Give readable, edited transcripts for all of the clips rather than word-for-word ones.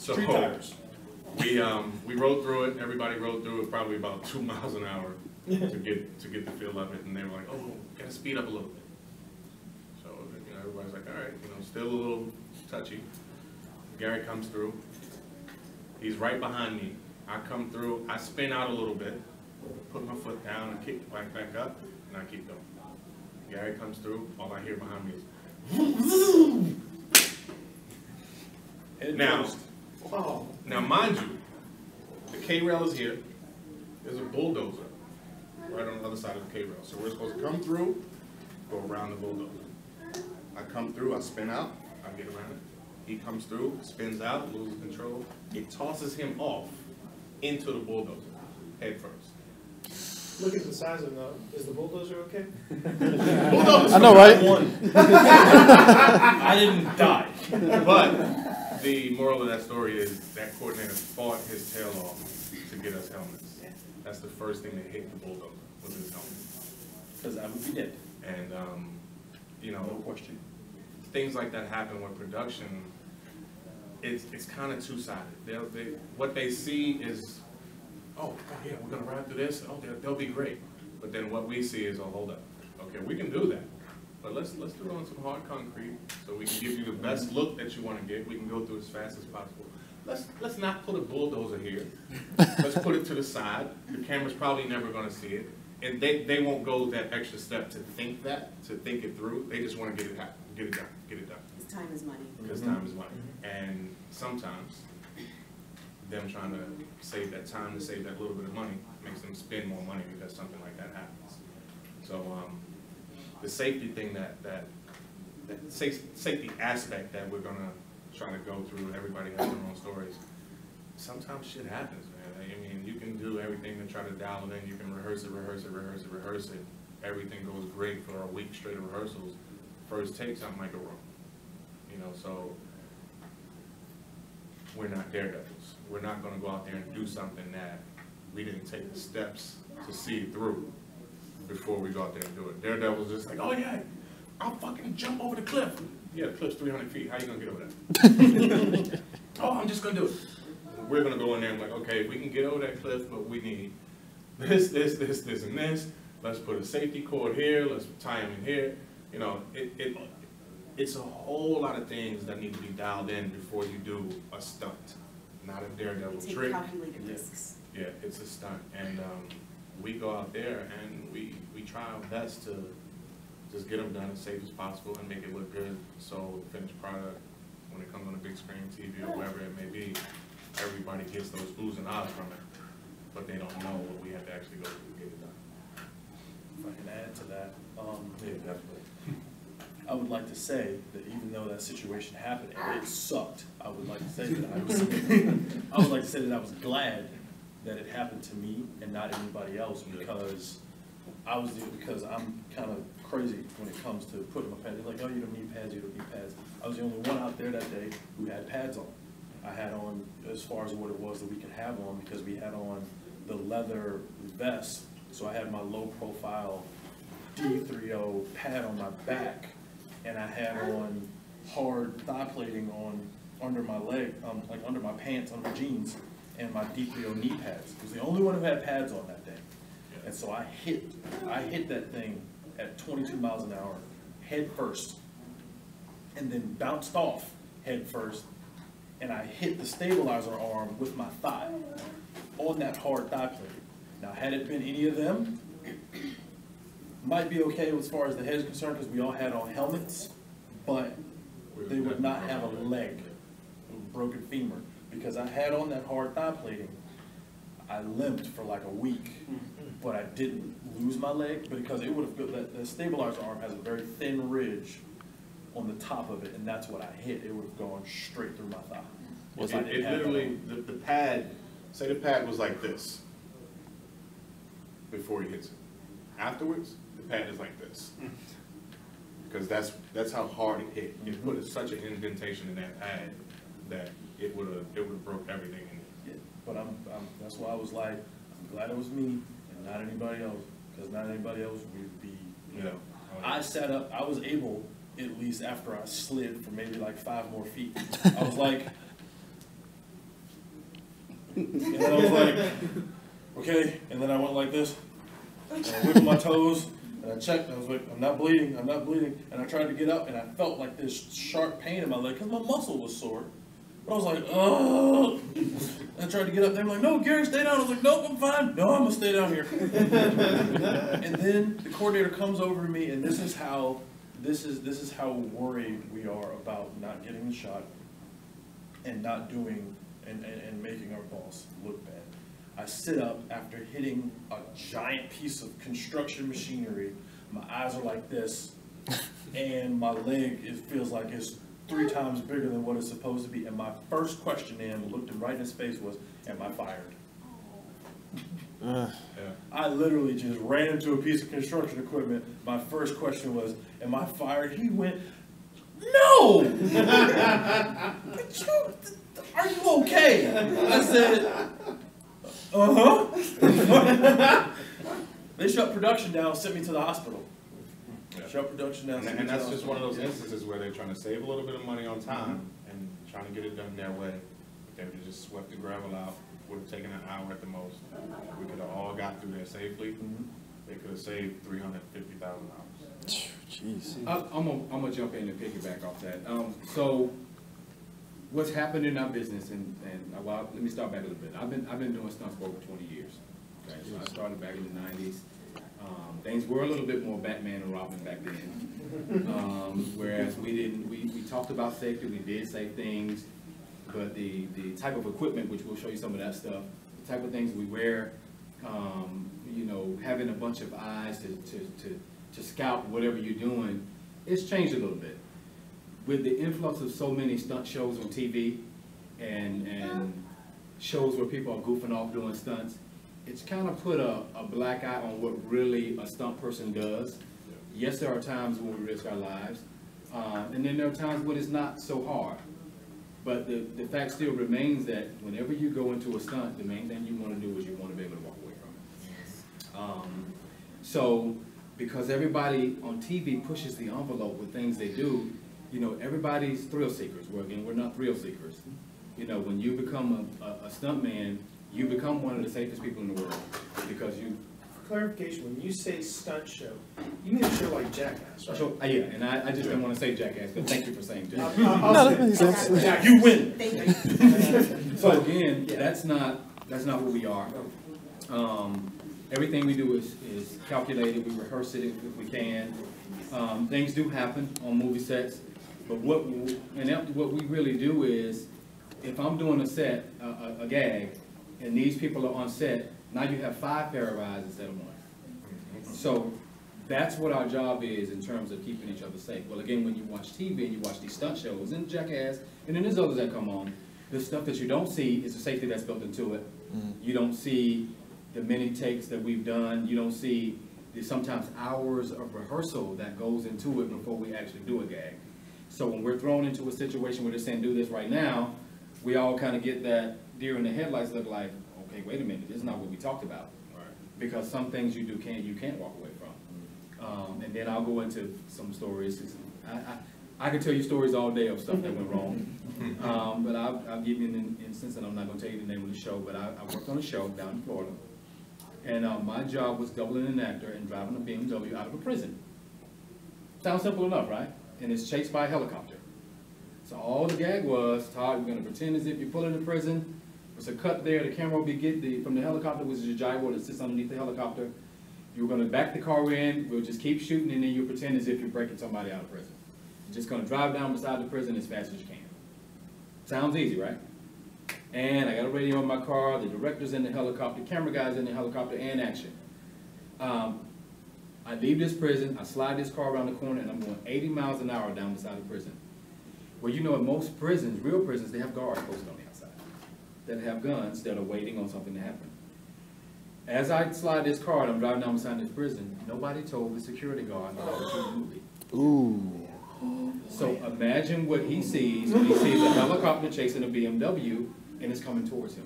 So Three tires. we rode through it. Everybody rode through it probably about 2 miles an hour to get the feel of it, and they were like, "Oh, gotta speed up a little bit." So you know, everybody's like, "All right, you know, still a little touchy." Gary comes through. He's right behind me. I come through. I spin out a little bit, put my foot down, and kick back up, and I keep going. Gary comes through. All I hear behind me is Now, mind you, the K-rail is here. There's a bulldozer right on the other side of the K-rail. So we're supposed to come through, go around the bulldozer. I come through, I spin out, I get around it. He comes through, spins out, loses control. It tosses him off into the bulldozer, head first. Look at the size of is the bulldozer okay? Bulldozer. I know, right? I didn't die. But the moral of that story is that coordinator fought his tail off to get us helmets. That's the first thing that hit the bulldozer was his helmet. Because I would be dead. And you know, No question. things like that happen with production. It's kind of two-sided. What they see is, oh yeah, we're gonna ride through this. Oh, they'll be great. But then what we see is, oh, hold up. Okay, we can do that. But let's do it on some hard concrete so we can give you the best look that you want to get. We can go through as fast as possible. Let's not put a bulldozer here. Let's put it to the side. The camera's probably never going to see it. And they won't go that extra step to think it through. They just want to get it done. Because time is money. Because time is money. And sometimes them trying to save that time to save that little bit of money makes them spend more money because something like that happens. So the safety thing that safety aspect that we're gonna try to go through, everybody has their own stories. Sometimes shit happens, man. I mean, you can do everything to try to dial it in. You can rehearse it. Everything goes great for a week straight of rehearsals. First take, something might go wrong. You know, so we're not daredevils. We're not gonna go out there and do something that we didn't take the steps to see it through before we go out there and do it. Daredevil's just like, oh yeah, I'll fucking jump over the cliff. Yeah, the cliff's 300 feet. How you gonna get over that? Oh, I'm just gonna do it. We're gonna go in there and like, okay, we can get over that cliff, but we need this, and this. Let's put a safety cord here. Let's tie them in here. You know, it's a whole lot of things that need to be dialed in before you do a stunt, not a daredevil trick. Calculated risks. Yeah, it's a stunt, and we go out there and we try our best to just get them done as safe as possible and make it look good. So the finished product, when it comes on a big screen TV or wherever it may be, everybody gets those oohs and ahs from it, but they don't know what we have to actually go through to get it done. If I can add to that, Yeah, definitely. I would like to say that even though that situation happened and it sucked, I would like to say that I was glad that it happened to me and not anybody else, because because I'm kind of crazy when it comes to putting my pads. They're like, oh, you don't need pads, you don't need pads. I was the only one out there that day who had pads on. I had on as far as what it was that we could have on, because we had on the leather vest, so I had my low profile D30 pad on my back, and I had on hard thigh plating on under my leg, like under my pants, under my jeans, and my D30 knee pads. I was the only one who had pads on that day. And so I hit that thing at 22 miles an hour, head first, and then bounced off head first, and I hit the stabilizer arm with my thigh on that hard thigh plate. Now, had it been any of them, might be okay as far as the head is concerned, because we all had on helmets, but they would not have a leg, a broken femur, because I had on that hard thigh plating. I limped for like a week, but I didn't lose my leg, because it would have, the stabilizer arm has a very thin ridge on the top of it, and that's what I hit. It would have gone straight through my thigh. It literally, the pad, say the pad was like this before he hits it. Afterwards, the pad is like this. Because that's how hard it hit. It put such an indentation in that pad that it would have broke everything in it. Yeah, but that's why I was like, I'm glad it was me and not anybody else, because not anybody else would be, you know. I sat up, I was able, at least after I slid for maybe like 5 more feet, I was like, And then I was like, okay, and then I went like this, and I wiggled my toes, and I checked, and I was like, I'm not bleeding, and I tried to get up, and I felt like this sharp pain in my leg, because my muscle was sore. But I was like, oh, I tried to get up, they were like, no, Gary, stay down. I was like, nope, I'm fine. No, I'm gonna stay down here. And then the coordinator comes over to me, and this is how worried we are about not getting the shot and not doing and making our boss look bad. I sit up after hitting a giant piece of construction machinery. My eyes are like this, and my leg, it feels like it's 3 times bigger than what it's supposed to be. And my first question looked him right in his face was, am I fired? Yeah. I literally just ran into a piece of construction equipment. My first question was, am I fired? He went, no! Are you okay? I said, uh-huh. They shut production down, sent me to the hospital. Yeah. Shut production down. And that's just one of those instances where they're trying to save a little bit of money on time and trying to get it done their way. If they would have just swept the gravel out, would have taken an hour at the most. We could have all got through there safely. They could have saved $350,000. Jeez. I'm gonna jump in and piggyback off that. So what's happened in our business, and well, let me start back a little bit. I've been doing stunts for over 20 years. Okay, so I started back in the 90s. Things were a little bit more Batman and Robin back then. Whereas we talked about safety, we did safe things, but the type of equipment, which we'll show you some of that stuff, the type of things we wear, you know, having a bunch of eyes to scout whatever you're doing, it's changed a little bit. With the influx of so many stunt shows on TV and shows where people are goofing off doing stunts, it's kind of put a black eye on what really a stunt person does. Yes, there are times when we risk our lives, and then there are times when it's not so hard. But the fact still remains that whenever you go into a stunt, the main thing you want to do is you want to be able to walk away from it. So, because everybody on TV pushes the envelope with things they do, you know, everybody's thrill seekers. Well, again, we're not thrill seekers. You know, when you become a stunt man, you become one of the safest people in the world because you. For clarification, when you say stunt show, you mean a show like Jackass, right? So, yeah, and I just didn't want to say Jackass, but thank you for saying Jackass. No, that makes sense. Jackass. You win. So again, that's not what we are. Everything we do is calculated. We rehearse it if we can. Things do happen on movie sets, but what we really do is, if I'm doing a set, a gag, and these people are on set, now you have 5 pair of eyes instead of 1. So that's what our job is in terms of keeping each other safe. Well, again, when you watch TV and you watch these stunt shows and Jackass, and then there's others that come on, the stuff that you don't see is the safety that's built into it. You don't see the many takes that we've done. You don't see the sometimes hours of rehearsal that goes into it before we actually do a gag. So when we're thrown into a situation where they're saying do this right now, we all kind of get that deer in the headlights look like, okay, wait a minute, this is not what we talked about. Right. Because some things you can't walk away from. And then I'll go into some stories. I could tell you stories all day of stuff that went wrong. But I'll give you an instance, and I'm not going to tell you the name of the show, but I worked on a show down in Florida. And my job was doubling an actor and driving a BMW out of a prison. Sounds simple enough, right? And it's chased by a helicopter. So all the gag was, Todd, we're going to pretend as if you're pulling the prison. There's a cut there, the camera will be from the helicopter, which is a gyro that sits underneath the helicopter. You're going to back the car in, we'll just keep shooting, and then you pretend as if you're breaking somebody out of prison. You're just going to drive down beside the prison as fast as you can. Sounds easy, right? And I got a radio in my car, the director's in the helicopter, camera guy's in the helicopter, and action. I leave this prison, I slide this car around the corner, and I'm going 80 miles an hour down beside the prison. Well, you know, in most prisons, real prisons, they have guards posted on the outside that have guns that are waiting on something to happen. As I slide this car and I'm driving down beside this prison, nobody told the security guard that I was shooting a movie. Ooh. So imagine what he sees when he sees a helicopter chasing a BMW and it's coming towards him.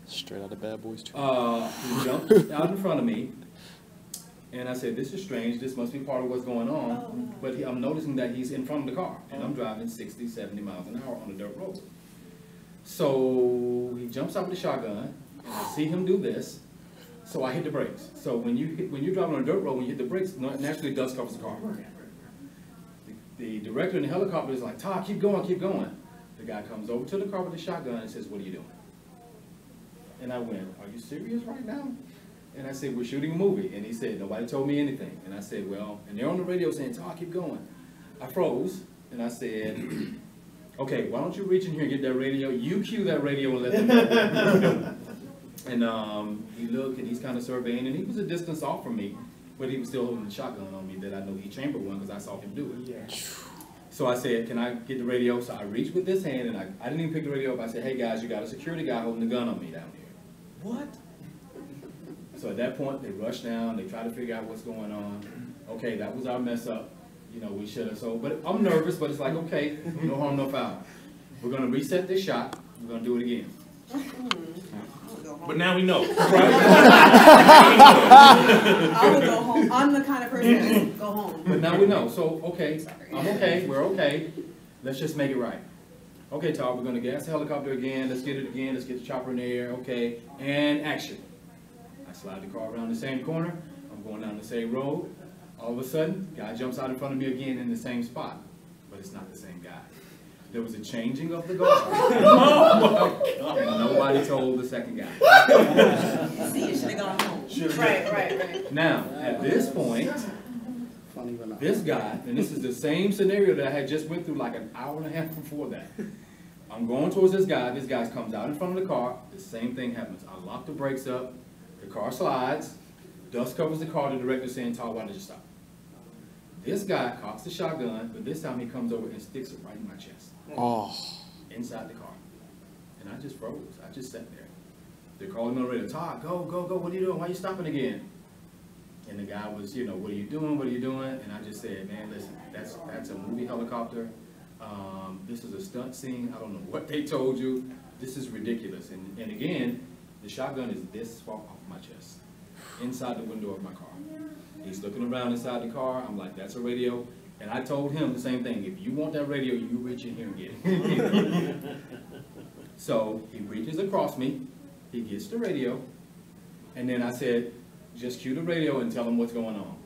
Straight out of Bad Boys 2. He jumped out in front of me, and I said, this is strange, this must be part of what's going on. But I'm noticing that he's in front of the car, and I'm driving 60, 70 miles an hour on a dirt road. So he jumps out with the shotgun, and I see him do this. So I hit the brakes. So when you're driving on a dirt road, when you hit the brakes, naturally dust covers the car. The director in the helicopter is like, Todd, keep going, keep going. The guy comes over to the car with the shotgun and says, what are you doing? And I went, are you serious right now? And I said, we're shooting a movie. And he said, nobody told me anything. And I said, well, and they're on the radio saying, Todd, keep going. I froze, and I said, okay, why don't you reach in here and get that radio? You cue that radio and let them know what you're doing. And he looked, and he's kind of surveying, and he was a distance off from me, but he was still holding the shotgun on me that I know he chambered one because I saw him do it. Yeah. So I said, can I get the radio? So I reached with this hand, and I didn't even pick the radio up. I said, hey guys, you got a security guy holding the gun on me down here. What? So at that point, they rush down, they try to figure out what's going on. Okay, that was our mess up. You know, we should have, but I'm nervous, but it's like, okay, no harm, no foul. We're gonna reset this shot, we're gonna do it again. But now we know. I would go home. I'm the kind of person that would go home. But now we know, so, okay, I'm okay, we're okay. Let's just make it right. Okay, Todd, we're gonna gas the helicopter again, let's get it again, let's get the chopper in the air, okay, and action. I slide the car around the same corner, I'm going down the same road. All of a sudden, guy jumps out in front of me again in the same spot, but it's not the same guy. There was a changing of the guard, and nobody told the second guy. You see, you should have gone home. Right. Now, at this point, this guy, and this is the same scenario that I had just went through like an hour and a half before that. I'm going towards this guy comes out in front of the car, the same thing happens. I lock the brakes up, the car slides, dust covers the car, the director saying, Todd, why did you stop? This guy cocks the shotgun, but this time he comes over and sticks it right in my chest. Oh. Inside the car. And I just froze. I just sat there. They're calling me on the radio, Todd, go, what are you doing? Why are you stopping again? And the guy was, you know, what are you doing? What are you doing? And I just said, man, listen, that's a movie helicopter. This is a stunt scene. I don't know what they told you. This is ridiculous. And again, the shotgun is this far off my chest, inside the window of my car. He's looking around inside the car. I'm like, that's a radio. And I told him the same thing. If you want that radio, you reach in here and get it. So he reaches across me. He gets the radio. And then I said, just cue the radio and tell him what's going on.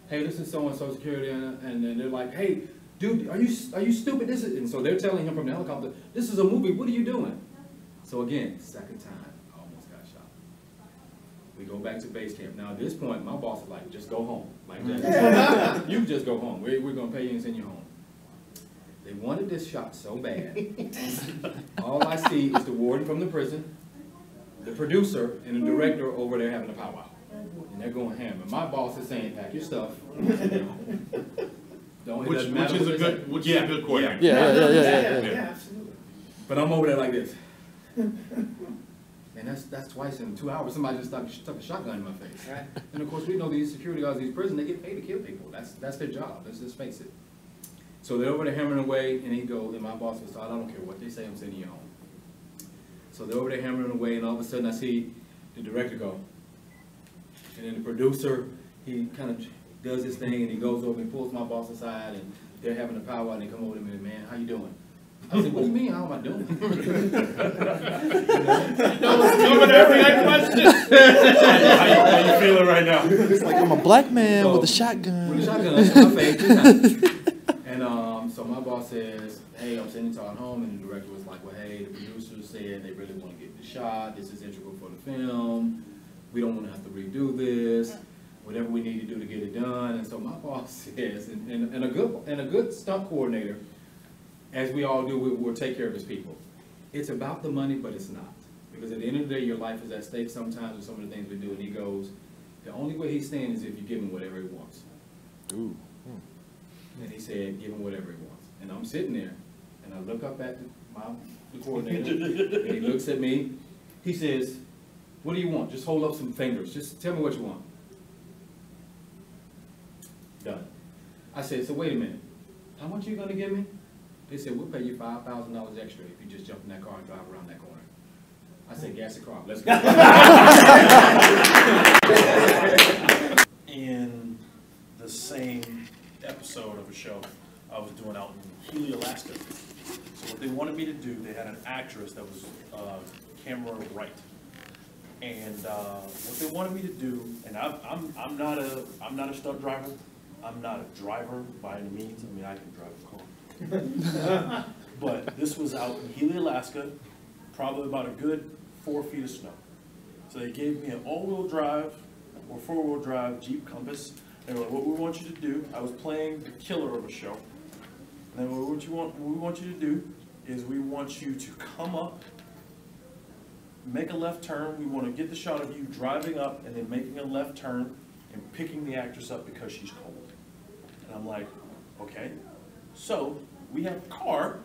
Hey, this is so-and-so security. And then they're like, hey, dude, are you stupid? And so they're telling him from the helicopter, this is a movie. What are you doing? So again, second time. We go back to base camp. Now at this point, my boss is like, just go home. Like that. You just go home. We're going to pay you and send you home. They wanted this shot so bad. All I see is the warden from the prison, the producer, and the director over there having a powwow. And they're going ham. And my boss is saying, pack your stuff. Which is a good coordinator. Yeah. Absolutely. But I'm over there like this. And that's twice in 2 hours. Somebody just stuck a shotgun in my face. Right. And of course, we know these security guards, these prisons, they get paid to kill people. That's their job. Let's just face it. So they're over there hammering away, and he goes, and my boss was, I don't care what they say, I'm sending you home. So they're over there hammering away, and all of a sudden I see the director go. And then the producer, he kind of does his thing, and he goes over and pulls my boss aside, and they're having a powwow, and they come over to me, man, how you doing? I said, what do you mean, how am I doing? How you feeling right now? It's like I'm a black man with a shotgun. With a shotgun in my face. And so my boss says, hey, I'm sending Todd home. And the director was like, well, hey, the producers said they really want to get the shot. This is integral for the film. We don't want to have to redo this. Whatever we need to do to get it done. And so my boss says, and a good stunt coordinator, as we all do, we'll take care of his people. It's about the money, but it's not. Because at the end of the day, your life is at stake sometimes with some of the things we do. And he goes, the only way he's staying is if you give him whatever he wants. Ooh. And he said, give him whatever he wants. And I'm sitting there, and I look up at the coordinator, and he looks at me. He says, what do you want? Just hold up some fingers. Just tell me what you want. Done. I said, so wait a minute. How much are you going to give me? They said, we'll pay you $5,000 extra if you just jump in that car and drive around that corner. I said, gas the car. Let's go. In the same episode of a show I was doing out in Healy, Alaska. So what they wanted me to do, they had an actress that was camera right. And what they wanted me to do, and I'm not a stunt driver. I'm not a driver by any means. I mean, I can drive a car. But this was out in Healy, Alaska, probably about a good 4 feet of snow. So they gave me an all-wheel drive or 4-wheel drive Jeep Compass. They were like, what we want you to do, I was playing the killer of a show. And then what we want you to do is we want you to come up, make a left turn. We want to get the shot of you driving up and then making a left turn and picking the actress up because she's cold. And I'm like, okay. So we have a car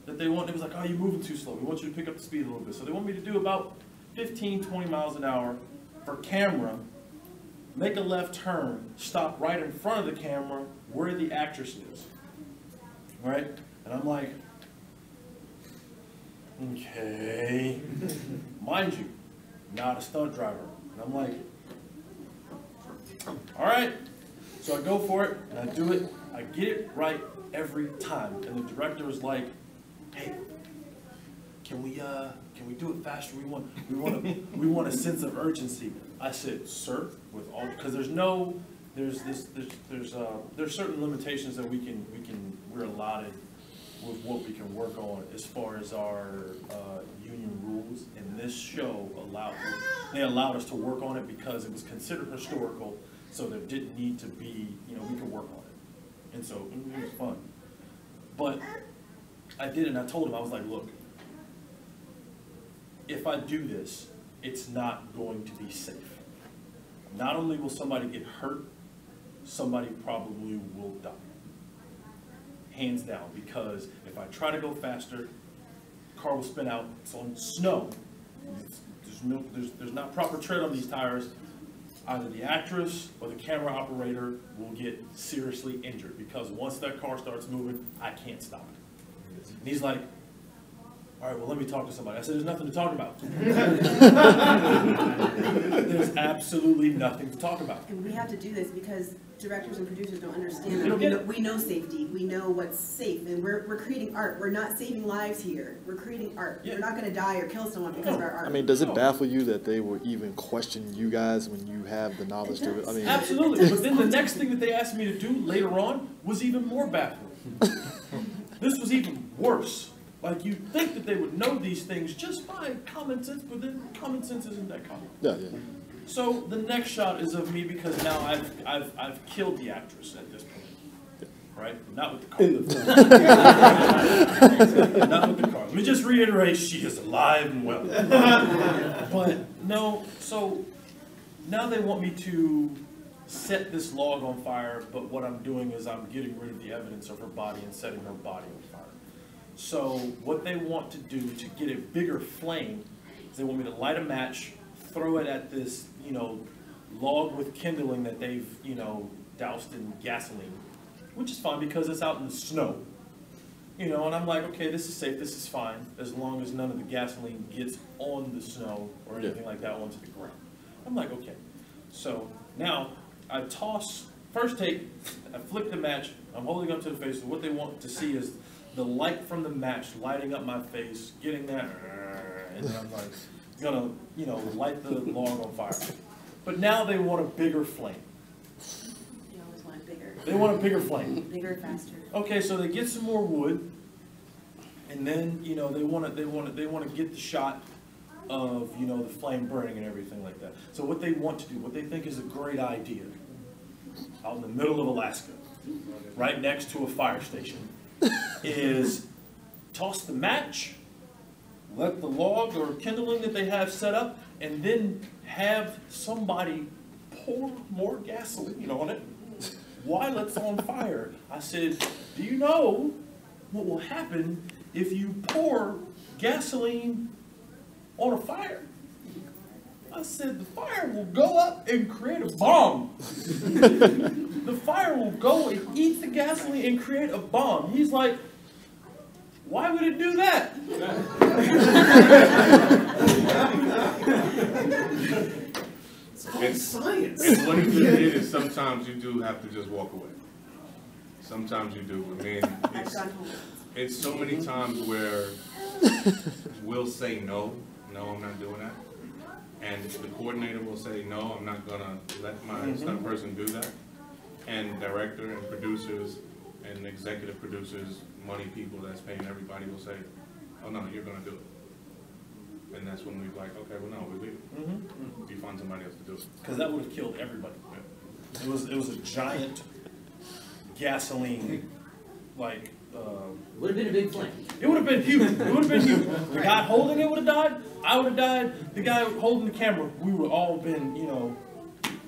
that they want. It was like, oh, you're moving too slow. We want you to pick up the speed a little bit. So they want me to do about 15, 20 miles an hour for camera, make a left turn, stop right in front of the camera where the actress is. Right? And I'm like, okay. Mind you, not a stunt driver. And I'm like, all right. So I go for it, and I do it. I get it right every time. And the director was like, hey, can we do it faster? We want a sense of urgency. I said, sir, with all, because there's certain limitations that we're allotted with what we can work on as far as our union rules. And this show allowed us to work on it because it was considered historical, so there didn't need to be, we could work on it. And so it was fun. But I did it, and I told him, I was like, look, if I do this, it's not going to be safe. Not only will somebody get hurt, somebody probably will die. Hands down, because if I try to go faster, the car will spin out. It's on snow. There's not proper tread on these tires. Either the actress or the camera operator will get seriously injured because once that car starts moving, I can't stop it. And he's like, all right, well, let me talk to somebody. I said, there's nothing to talk about. There's absolutely nothing to talk about. And we have to do this because directors and producers don't understand that. We know safety. We know what's safe. And we're creating art. We're not saving lives here. We're creating art. Yeah. We're not going to die or kill someone because of our art. I mean, does it baffle you that they will even question you guys when you have the knowledge to it? I mean, absolutely. But then the next thing that they asked me to do later on was even more baffling. This was even worse. Like, you'd think that they would know these things just by common sense, but then common sense isn't that common. Yeah, yeah. So the next shot is of me because now I've killed the actress at this point, right? Not with the car. Not with the car. Let me just reiterate: she is alive and well. But no. So now they want me to set this log on fire. But what I'm doing is I'm getting rid of the evidence of her body and setting her body on fire. So what they want to do to get a bigger flame is they want me to light a match, throw it at this, log with kindling that they've, doused in gasoline, which is fine because it's out in the snow. And I'm like, okay, this is safe, this is fine, as long as none of the gasoline gets on the snow or anything like that onto the ground. I'm like, okay. So now I toss, first take, I flick the match, I'm holding up to the face, so what they want to see is the light from the match lighting up my face, getting that, and then I'm like, gonna, light the log on fire. But now they want a bigger flame. They always want bigger. They want a bigger flame. Bigger, faster. Okay, so they get some more wood, and then they want to get the shot of the flame burning and everything like that. So what they want to do, what they think is a great idea, out in the middle of Alaska, right next to a fire station, is toss the match, let the log or kindling that they have set up, and then have somebody pour more gasoline on it while it's on fire. I said, do you know what will happen if you pour gasoline on a fire? I said, the fire will go up and create a bomb. The fire will go and eat the gasoline and create a bomb. He's like, why would it do that? It's science. And what it did is sometimes you do have to just walk away. Sometimes you do. I mean, I've gone home. it's so many times where we'll say no, I'm not doing that. And the coordinator will say, no, I'm not gonna let my stunt person do that. And director and producers and executive producers, money people that's paying everybody will say, oh no, you're gonna do it. And that's when we're like, okay, well no, we leave it. You find somebody else to do it. Because that would have killed everybody. It was a giant gasoline, like, Would have been a big flame. it would have been huge. It would have been huge. The guy holding it would have died. I would have died. The guy holding the camera, we would have all been, you know,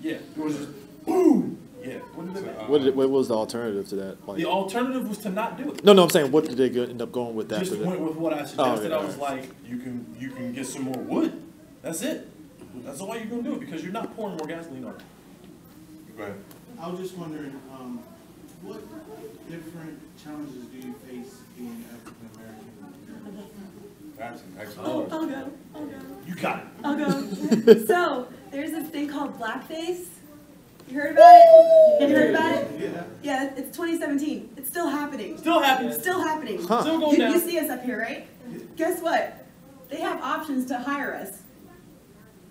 yeah. It was just boom. Yeah. Wouldn't have been bad. What was the alternative to that? Like, The alternative was to not do it. no, I'm saying, what did they end up going with that? Just for that? went with what I suggested. yeah, I was like, you can get some more wood. That's it. That's all you're gonna do because you're not pouring more gasoline on it. Go ahead. I was just wondering, what different challenges do you face being African American? That's an excellent question. I'll go. You got it. I'll go. So, there's this thing called blackface. You heard about it? You heard about it? Yeah. Yeah, it's 2017. It's still happening. Still happening. Still happening. Huh. Still going down. You see us up here, right? Guess what? They have options to hire us.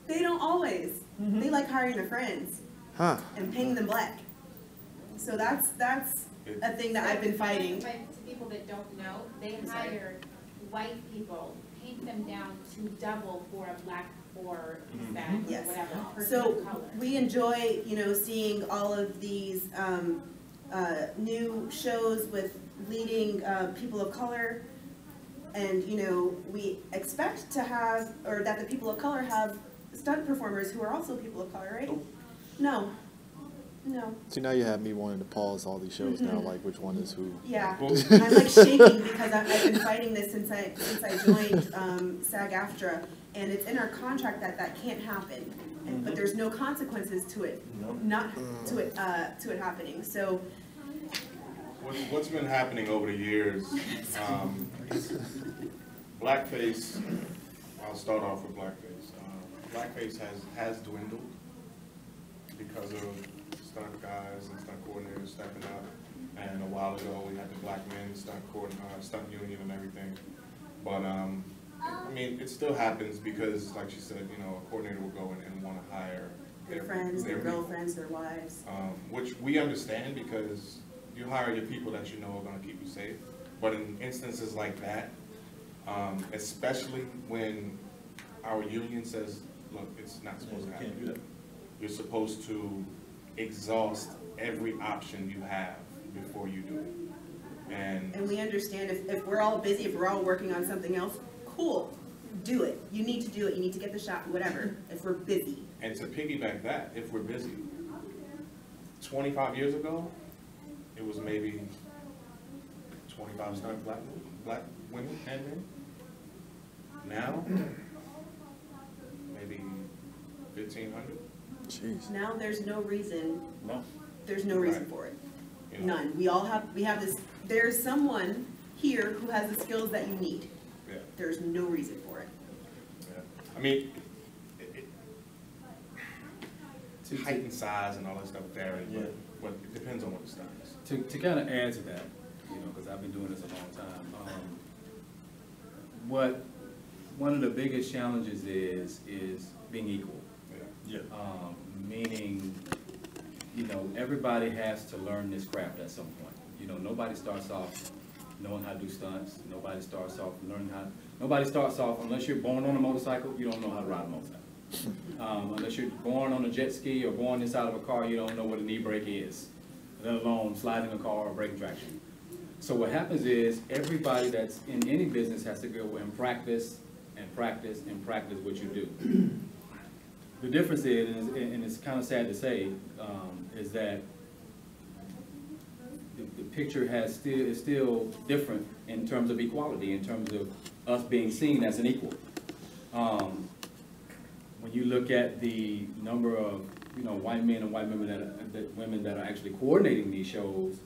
They don't always. They like hiring their friends Huh. and paying them black. So that's a thing that I've been fighting. But to people that don't know, they hire white people, paint them down to double for a black or Hispanic or Yes. whatever person So of color. we enjoy, seeing all of these new shows with leading people of color. And, we expect to have, or that the people of color have stunt performers who are also people of color, right? No. See, now you have me wanting to pause all these shows now, like which one is who. Yeah, I'm like shaking because I've been fighting this since I joined SAG-AFTRA, and it's in our contract that can't happen, but there's no consequences to it, not to it happening. So What's been happening over the years, blackface, I'll start off with blackface. Blackface has dwindled because of stunt guys and stunt coordinators stepping up. And a while ago, we had the black men stunt union and everything. But, it still happens because, like she said, a coordinator will go in and want to hire their friends, their people. girlfriends, their wives. Which we understand because you hire your people that you know are going to keep you safe. But in instances like that, especially when our union says, look, it's not supposed to happen. You're supposed to exhaust every option you have before you do it. And we understand if we're all busy, if we're all working on something else, cool, do it. You need to do it. You need to get the shot, whatever, if we're busy. And to piggyback that, if we're busy, 25 years ago, it was maybe 25 stunt black women and men. Now, maybe 1,500. Jeez. Now there's no reason. No. There's no reason for it. None. We have this. There's someone here who has the skills that you need. Yeah. There's no reason for it. Yeah. Height and size and all that stuff varies, but it depends on what the stunt is. To kind of add to that, because I've been doing this a long time, one of the biggest challenges is being equal. Yeah. Meaning, everybody has to learn this craft at some point. Nobody starts off knowing how to do stunts. Nobody starts off unless you're born on a motorcycle, you don't know how to ride a motorcycle. Unless you're born on a jet ski or born inside of a car, you don't know what a knee brake is, let alone sliding a car or braking traction. So what happens is everybody that's in any business has to go and practice and practice and practice what you do. The difference is, and it's kind of sad to say, is that the picture is still different in terms of equality, in terms of us being seen as an equal. When you look at the number of white men and white women that are actually coordinating these shows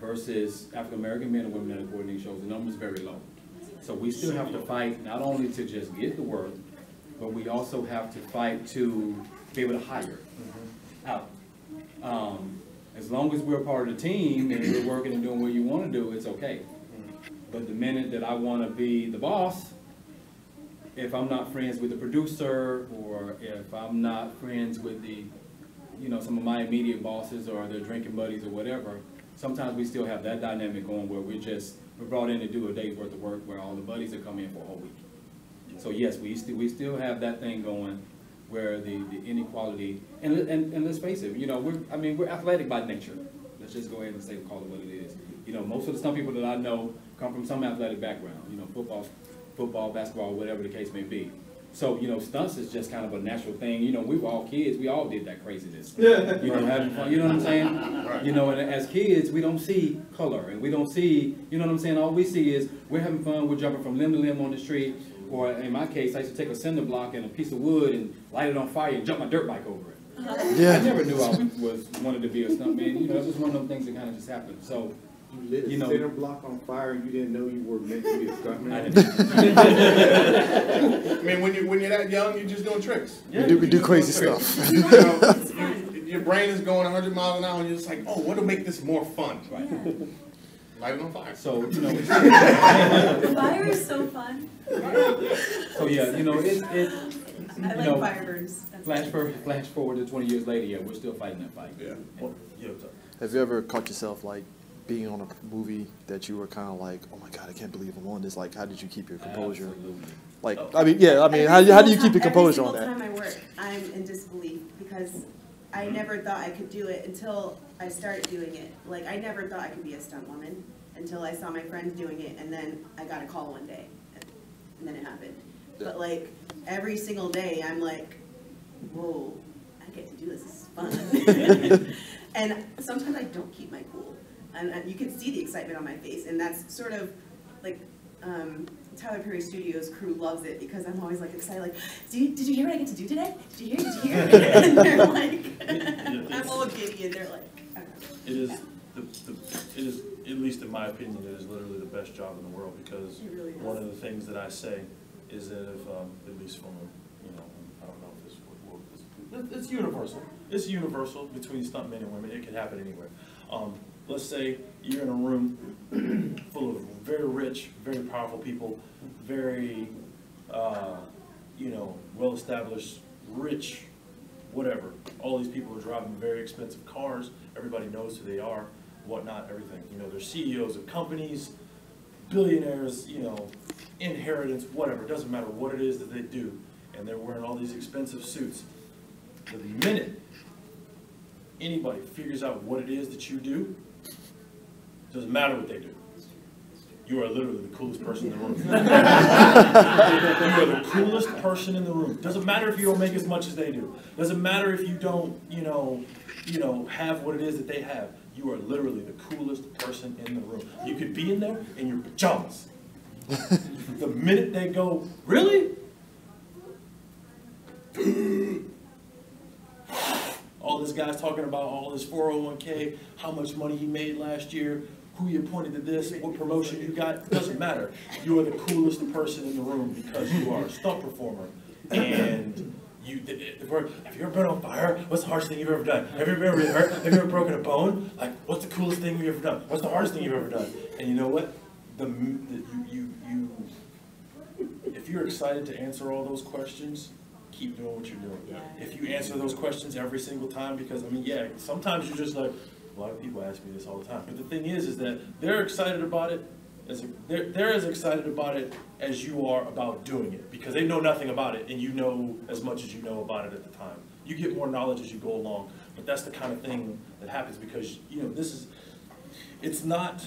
versus African American men and women that are coordinating shows, the number is very low. So we still have to fight not only to just get the work, but we also have to fight to be able to hire out. As long as we're part of the team and we're working and doing what you want to do, it's okay. But the minute that I want to be the boss, if I'm not friends with the producer, or if I'm not friends with the, you know, some of my immediate bosses or their drinking buddies or whatever, sometimes we still have that dynamic going where we're brought in to do a day's worth of work where all the buddies are coming in for a whole week. So yes, we still have that thing going where the inequality, and let's face it, you know, we're athletic by nature. Let's just go ahead and say, call it what it is. You know, most of the stunt people that I know come from some athletic background, you know, football, basketball, whatever the case may be. So, you know, stunts is just kind of a natural thing. You know, we were all kids. We all did that craziness. You know, having fun. You know what I'm saying? You know, and as kids, we don't see color, and we don't see, you know what I'm saying? All we see is we're having fun. We're jumping from limb to limb on the street. Or in my case, I used to take a cinder block and a piece of wood and light it on fire and jump my dirt bike over it. I never knew I wanted to be a stuntman. You know, it was one of those things that kind of just happened. So, you lit a cinder block on fire and you didn't know you were meant to be a stuntman? I mean, when you're that young, you're just doing tricks. Yeah, we do crazy stuff. You know, your brain is going 100 miles an hour and you're just like, oh, what will make this more fun? Right. Light it on fire. So, you know. Fire is so fun. So, yeah, you know, I like Firebirds. Flash forward to 20 years later, yeah, we're still fighting that fight. Yeah. Have you ever caught yourself, like, being on a movie that you were kind of like, oh my God, I can't believe I'm on this? Like, how did you keep your composure? Absolutely. Like, how do you keep your composure on that? Every single time I work, I'm in disbelief because I never thought I could do it until I started doing it. Like, I never thought I could be a stunt woman until I saw my friends doing it, and then I got a call one day, and then it happened. Yeah. But like, every single day, I'm like, whoa, I get to do this, this is fun. And sometimes I don't keep my cool. And you can see the excitement on my face, and that's sort of like Tyler Perry Studios crew loves it because I'm always like excited, like, did you hear what I get to do today? Did you hear? And they're like, I'm all giddy, and they're like, I don't know. It is it is, at least in my opinion, it is literally the best job in the world because really one of the things that I say is that if, at least from a, you know, I don't know if this will, it's universal. It's universal between stunt men and women. It can happen anywhere. Let's say you're in a room full of very rich, very powerful people, very, you know, well-established, rich, whatever. All these people are driving very expensive cars. Everybody knows who they are, whatnot, everything. You know, they're CEOs of companies, billionaires, you know, inheritance, whatever. It doesn't matter what it is that they do. And they're wearing all these expensive suits. The minute anybody figures out what it is that you do, doesn't matter what they do. You are literally the coolest person in the room. You are the coolest person in the room. Doesn't matter if you don't make as much as they do. Doesn't matter if you don't, you know, have what it is that they have. You are literally the coolest person in the room. You could be in there in your pajamas. The minute they go, really? All this guy's talking about all his 401k, how much money he made last year, who you appointed to this, what promotion you got, doesn't matter. You are the coolest person in the room because you are a stunt performer. And you, have you ever been on fire? What's the hardest thing you've ever done? Have you ever been hurt? Have you ever broken a bone? Like, what's the coolest thing you've ever done? What's the hardest thing you've ever done? And you know what? If you're excited to answer all those questions, keep doing what you're doing. Yeah. If you answer those questions every single time, because I mean, yeah, sometimes you're just like, a lot of people ask me this all the time. But the thing is that they're excited about it. They're as excited about it as you are about doing it, because they know nothing about it, and you know as much as you know about it at the time. You get more knowledge as you go along, but that's the kind of thing that happens because, you know, it's not,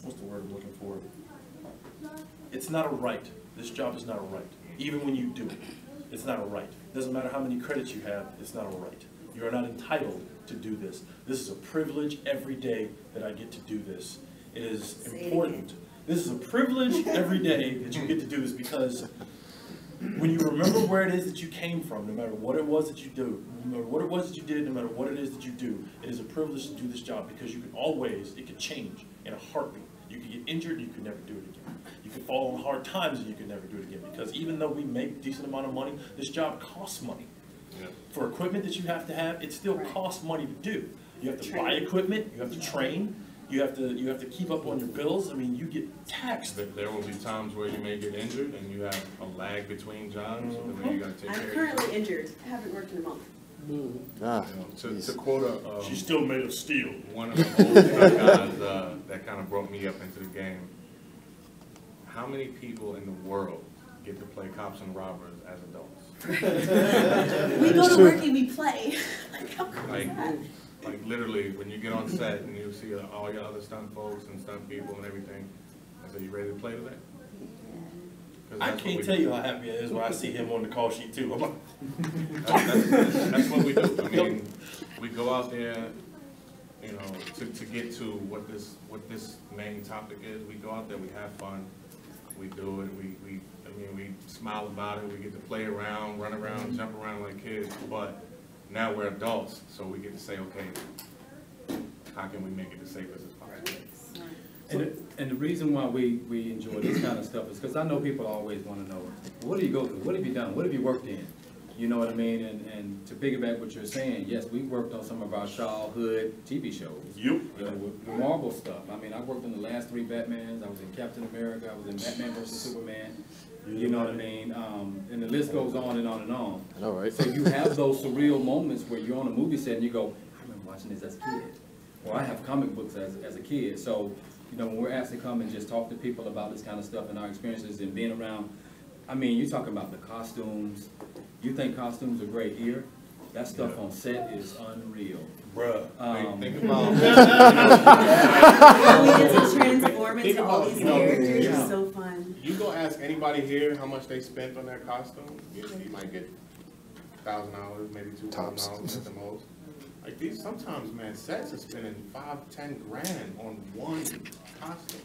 what's the word I'm looking for? It's not a right. This job is not a right. Even when you do it, it's not a right. It doesn't matter how many credits you have, it's not a right. You are not entitled to do this. This is a privilege every day that I get to do this. It is important. This is a privilege every day that you get to do this, because when you remember where it is that you came from, no matter what it was that you do, no matter what it was that you did, no matter what it is that you do, it is a privilege to do this job, because you can always, it can change in a heartbeat. You can get injured, you can never do it again. You can fall on hard times and you can never do it again, because even though we make a decent amount of money, this job costs money. Yeah. For equipment that you have, it still costs money to do. You have to buy equipment, you have to train, You have to keep up on your bills. I mean, you get taxed. There will be times where you may get injured and you have a lag between jobs, and then you gotta take care I'm of currently injured, I haven't worked in a month. Ah, to quote She's still made of steel. one of the old stunt guys that kind of brought me up into the game, how many people in the world get to play cops and robbers as adults? We go to work and we play. Like, how cool is that? Like literally, when you get on set and you see all your other stunt folks and stunt people and everything, I say, you ready to play today? I can't tell you how happy I is when I see him on the call sheet too. I'm like, that's what we do. I mean, we go out there, you know, to get to what this main topic is. We go out there, we have fun, we do it. We smile about it. We get to play around, run around, jump around like kids. But now we're adults, so we get to say, okay, how can we make it as safe as possible? And the reason why we enjoy this kind of stuff is because I know people always want to know, what do you go through? What have you done? What have you worked in? You know what I mean? And to piggyback what you're saying, yes, we worked on some of our childhood TV shows. Yep. You know, with Marvel stuff. I mean, I worked in the last 3 Batmans. I was in Captain America. I was in Batman vs. Superman. You know what I mean? And the list goes on and on and on. all right. So you have those surreal moments where you're on a movie set and you go, I remember watching this as a kid. Or I have comic books as a kid. So, you know, when we're asked to come and just talk to people about this kind of stuff and our experiences and being around, I mean, you're talking about the costumes. You think costumes are great here? That stuff on set is unreal. bruh. Think about How we get to transform into all these characters is so fun. You go ask anybody here how much they spent on their costume, you might get $1,000, maybe $2,000 at the most. Like these, sometimes, man, sets are spending $5–10 grand on one costume.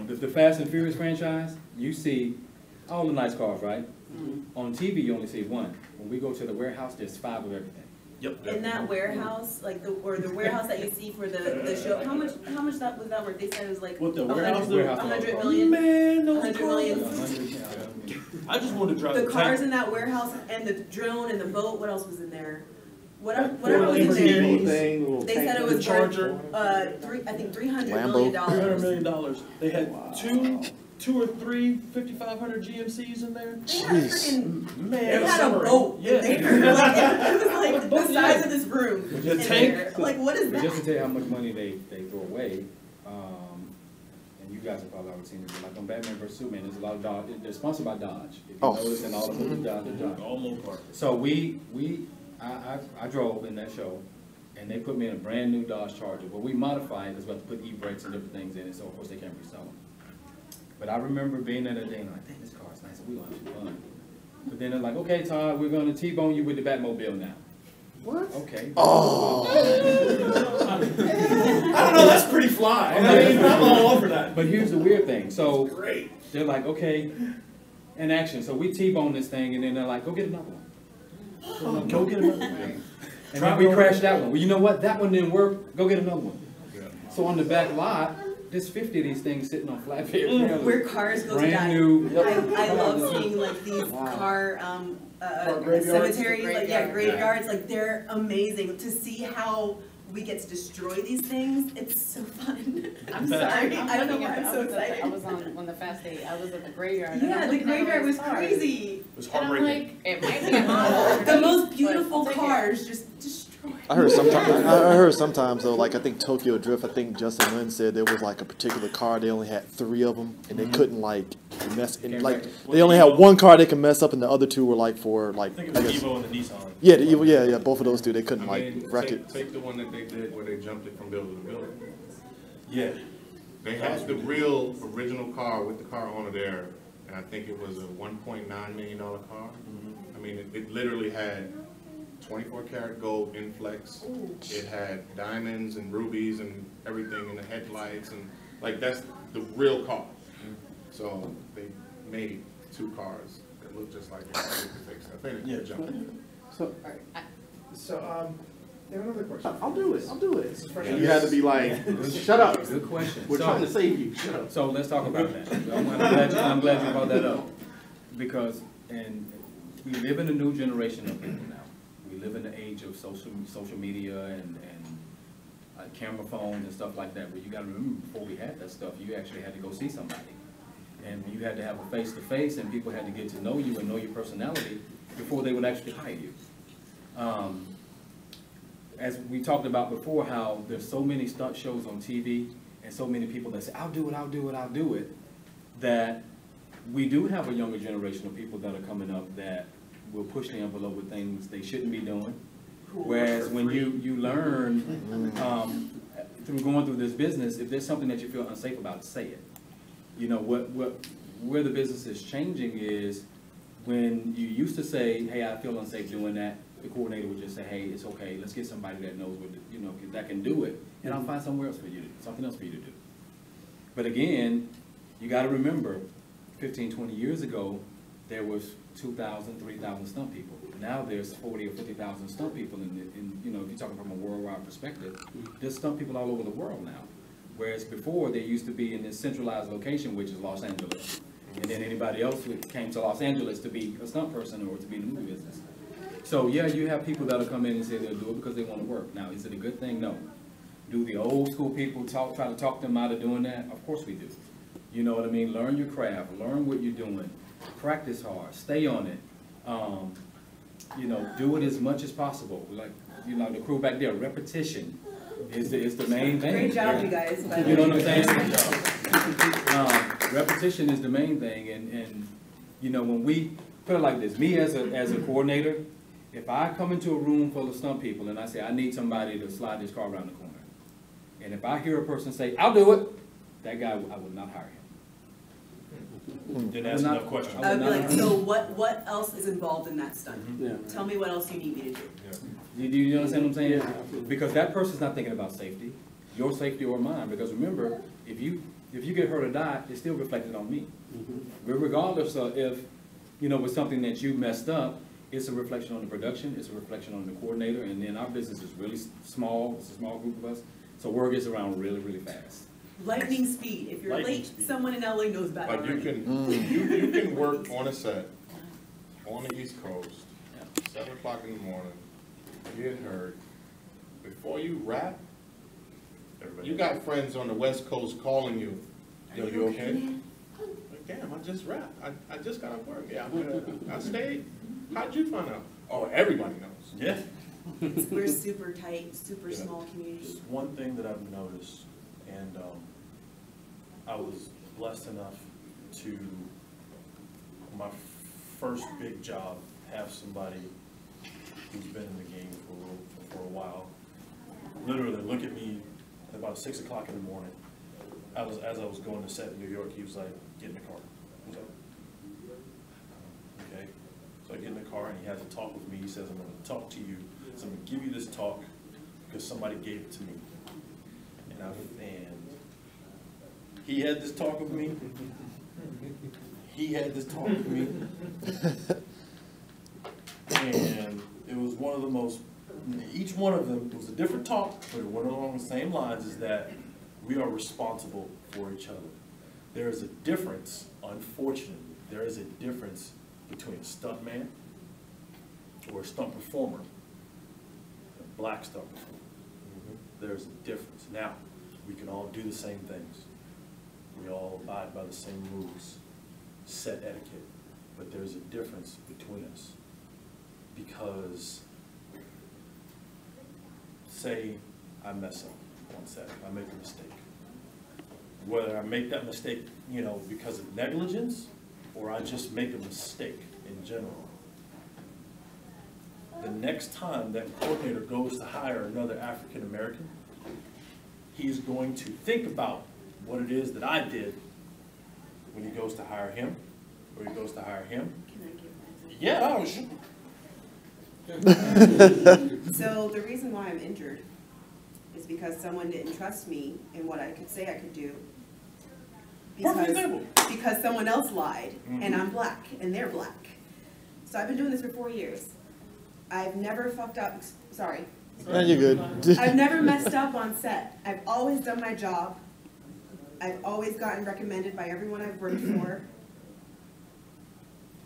The Fast and Furious franchise, you see all the nice cars, right? Mm-hmm. On TV, you only see one. When we go to the warehouse, there's 5 of everything. Yep. In that warehouse, like the warehouse that you see for the show, how much that was that worth? They said it was like What, the warehouse? 100 million. Man, those 100 cars. million. I just wanted to drive The cars tank. in that warehouse and the drone and the boat. What else was in there? Whatever was in there. Thing, They said it was Charger. worth $300 Lambo. million. $300 million. They had two or three 5,500 GMCs in there. They had freaking, Man, they had a summer. boat Yeah. in there. Like, it was like the size of this room. The in tank. there. Like, what is But just to that? tell you how much money they throw away, and you guys have probably already seen it, but like on Batman vs. Superman, there's a lot of Dodge. They're sponsored by Dodge. If you notice in all the movies, Dodge. Almost part. So I drove in that show, and they put me in a brand new Dodge Charger. But we modified it because we have to put e-brakes and different things in it, so of course they can't resell them. But I remember being there that day and like, dang, this car is nice, we want to have some fun. But then they're like, okay, Todd, we're going to T-bone you with the Batmobile now. What? Okay. Oh. I don't know, that's pretty fly. I mean, I'm all over that. But here's the weird thing. So Great. they're like, okay, in action. So we T-bone this thing, and then they're like, go get another one. Go get another one. And then we crashed that one. Well, you know what? That one didn't work. Go get another one. So on the back lot, there's 50 of these things sitting on flatbed trailers. Where cars go to Brand die. new. I love seeing like these car graveyards? cemeteries, like graveyards. Like they're amazing to see how we get to destroy these things. It's so fun. I'm sorry. I don't know why I'm so excited. I was on the fast day. I was at the graveyard. and I'm Yeah, the looking at all graveyard these was cars. crazy. It was And I'm heartbreaking. like, it might be a model. The most beautiful cars just destroyed. I heard sometimes though, like I think Tokyo Drift, I think Justin Lin said there was like a particular car, they only had 3 of them, and they couldn't like mess, and like they only had one car they could mess up, and the other 2 were like for like, I think it was Evo and the Nissan. yeah, the Evo, yeah, both of those 2 they couldn't I mean, like wreck it. take the one that they did where they jumped it from building to building. Yeah. They had the real original car with the car owner there, and I think it was a $1.9 million car. I mean, it literally had 24 karat gold Inflex. It had diamonds and rubies and everything in the headlights, and like that's the real car. So they made 2 cars that look just like it. They could fix it. Yeah. So, So, there another question. I'll do it. This is for You had to be like, shut up. Good question. We're trying to save you. Shut up. So let's talk about that. I'm glad you brought that up, because we live in a new generation of people now. We live in the age of social media, and camera phones and stuff like that. But you got to remember, before we had that stuff, you actually had to go see somebody, and you had to have a face-to-face, and people had to get to know you and know your personality before they would actually hire you. As we talked about before, how there's so many stunt shows on TV and so many people that say, I'll do it, I'll do it, I'll do it, that we do have a younger generation of people that are coming up that will push the envelope with things they shouldn't be doing. Whereas when you learn through going through this business, if there's something that you feel unsafe about, say it. You know, where the business is changing is when you used to say, hey, I feel unsafe doing that, the coordinator would just say, hey, it's okay, let's get somebody that knows what, you know, that can do it, and I'll find somewhere else for you to do, something else for you to do. But again, you got to remember, 15, 20 years ago, there was 2,000, 3,000 stunt people. Now there's 40 or 50,000 stunt people in, you know, if you're talking from a worldwide perspective, there's stunt people all over the world now. Whereas before, they used to be in this centralized location, which is Los Angeles. And then anybody else who came to Los Angeles to be a stunt person or to be in the movie business. So yeah, you have people that'll come in and say they'll do it because they want to work. Now, is it a good thing? No. Do the old school people try to talk them out of doing that? Of course we do. You know what I mean? Learn your craft, learn what you're doing, practice hard, stay on it. You know, do it as much as possible. Like, you know, the crew back there, repetition is the main thing. Great job, you guys. You know what I'm saying? Repetition is the main thing, and you know, when we put it like this, me as a coordinator, if I come into a room full of stunt people and I say, I need somebody to slide this car around the corner, and if I hear a person say, I'll do it, that guy, I would not hire him. Didn't ask enough questions. I would be like, so what else is involved in that stunt? Yeah. Tell me what else you need me to do. Yeah. Do you understand what I'm saying? Yeah. Because that person's not thinking about safety, your safety or mine. Because remember, if you get hurt or die, it's still reflected on me. Regardless of if, you know, with something that you messed up, it's a reflection on the production, it's a reflection on the coordinator, and then our business is really small, it's a small group of us, so word gets around really, really fast. Lightning speed. If you're late, someone in LA knows about it. Like you can work on a set on the East Coast, 7 o'clock in the morning, get hurt. Before you wrap, you got friends on the West Coast calling you. Yo, you okay? Like, damn, I just wrapped. I just got off work. Yeah, I stayed. How'd you find out? Oh, everybody knows. Yeah. We're super tight, super small community. One thing that I've noticed, and I was blessed enough to, my first big job, have somebody who's been in the game for a while literally look at me at about 6 o'clock in the morning. As I was going to set in New York, he was like, get in the car. I was like, okay. So I get in the car and he has a talk with me. He says, I'm going to talk to you. So I'm going to give you this talk because somebody gave it to me. And he had this talk with me. He had this talk with me. And it was one of the most, each one of them was a different talk, but it went along the same lines, is that we are responsible for each other. There is a difference, unfortunately, there is a difference between a stunt man or a stunt performer, a black stunt performer. There's a difference. Now, we can all do the same things. We all abide by the same rules, set etiquette, but there's a difference between us. Because, say I mess up on set, I make a mistake. Whether I make that mistake, you know, because of negligence, or I just make a mistake in general. The next time that coordinator goes to hire another African American, he's going to think about what it is that I did when he goes to hire him, or he goes to hire him. Can I give my Yeah, I was. So the reason why I'm injured is because someone didn't trust me in what I could say I could do. Because someone else lied, and I'm black, and they're black. So I've been doing this for 4 years. I've never fucked up, sorry. No, you're good. I've never messed up on set. I've always done my job. I've always gotten recommended by everyone I've worked for.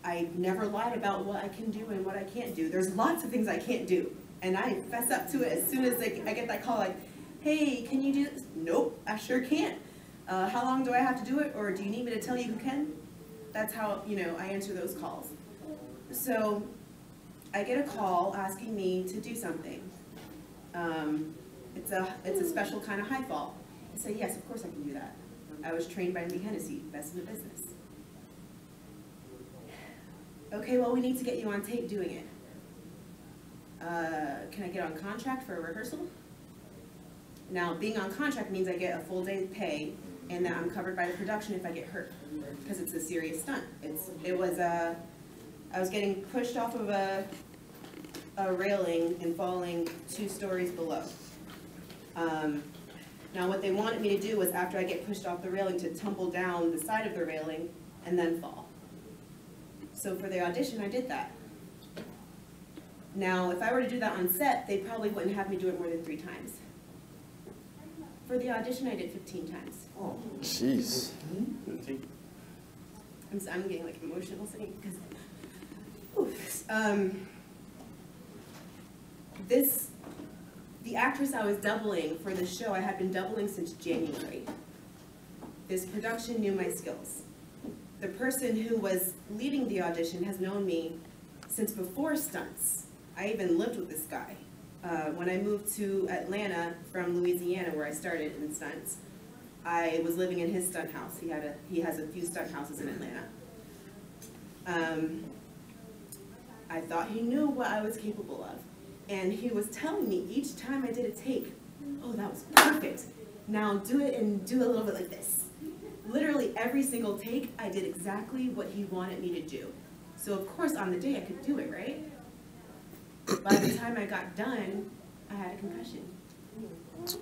I've never lied about what I can do and what I can't do. There's lots of things I can't do, and I fess up to it as soon as I get that call, like, hey, can you do this? Nope, I sure can't. How long do I have to do it, or do you need me to tell you who can? That's how, you know, I answer those calls. So I get a call asking me to do something. It's a special kind of high fall. I say, yes, of course I can do that. I was trained by Lee Hennessy, best in the business. Okay, well, we need to get you on tape doing it. Can I get on contract for a rehearsal? Now, being on contract means I get a full day's pay and that I'm covered by the production if I get hurt, because it's a serious stunt. I was getting pushed off of a railing and falling 2 stories below. Now, what they wanted me to do was, after I get pushed off the railing, to tumble down the side of the railing and then fall. So for the audition, I did that. Now, if I were to do that on set, they probably wouldn't have me do it more than 3 times. For the audition, I did 15 times. Oh, jeez. 15. I'm getting like emotional saying because the actress I was doubling for the show, I had been doubling since January. This production knew my skills. The person who was leading the audition has known me since before Stunts. I even lived with this guy. When I moved to Atlanta from Louisiana, where I started in Stunts, I was living in his stunt house. He has a few stunt houses in Atlanta. I thought he knew what I was capable of. And he was telling me each time I did a take, oh, that was perfect. Now do it and do a little bit like this. Literally every single take, I did exactly what he wanted me to do. So of course on the day I could do it, right? By the time I got done, I had a concussion.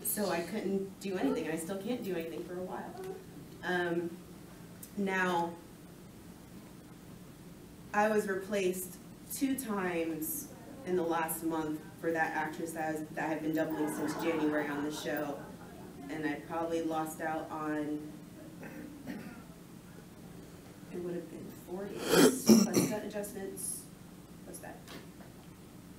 So I couldn't do anything, and I still can't do anything for a while. Now, I was replaced 2 times in the last month for that actress that had been doubling since January on the show, and I probably lost out on, it would have been 4 days plus stunt adjustments. What's that?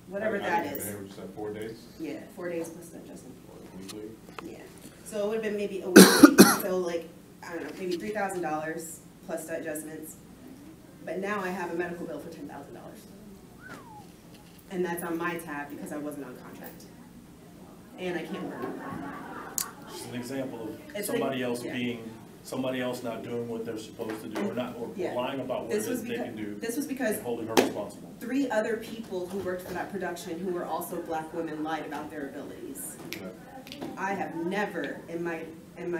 Whatever that is. You said 4 days? Yeah, 4 days plus stunt adjustment. Weekly? Yeah. So it would have been maybe a week. So like, I don't know, maybe $3,000 plus stunt adjustments. But now I have a medical bill for $10,000. And that's on my tab because I wasn't on contract. And I can't work. Just an example of It's somebody like, else yeah. being, somebody else not doing what they're supposed to do, or not, or Yeah. lying about what it is they can do. This was because and holding her responsible. 3 other people who worked for that production who were also black women lied about their abilities. I have never in my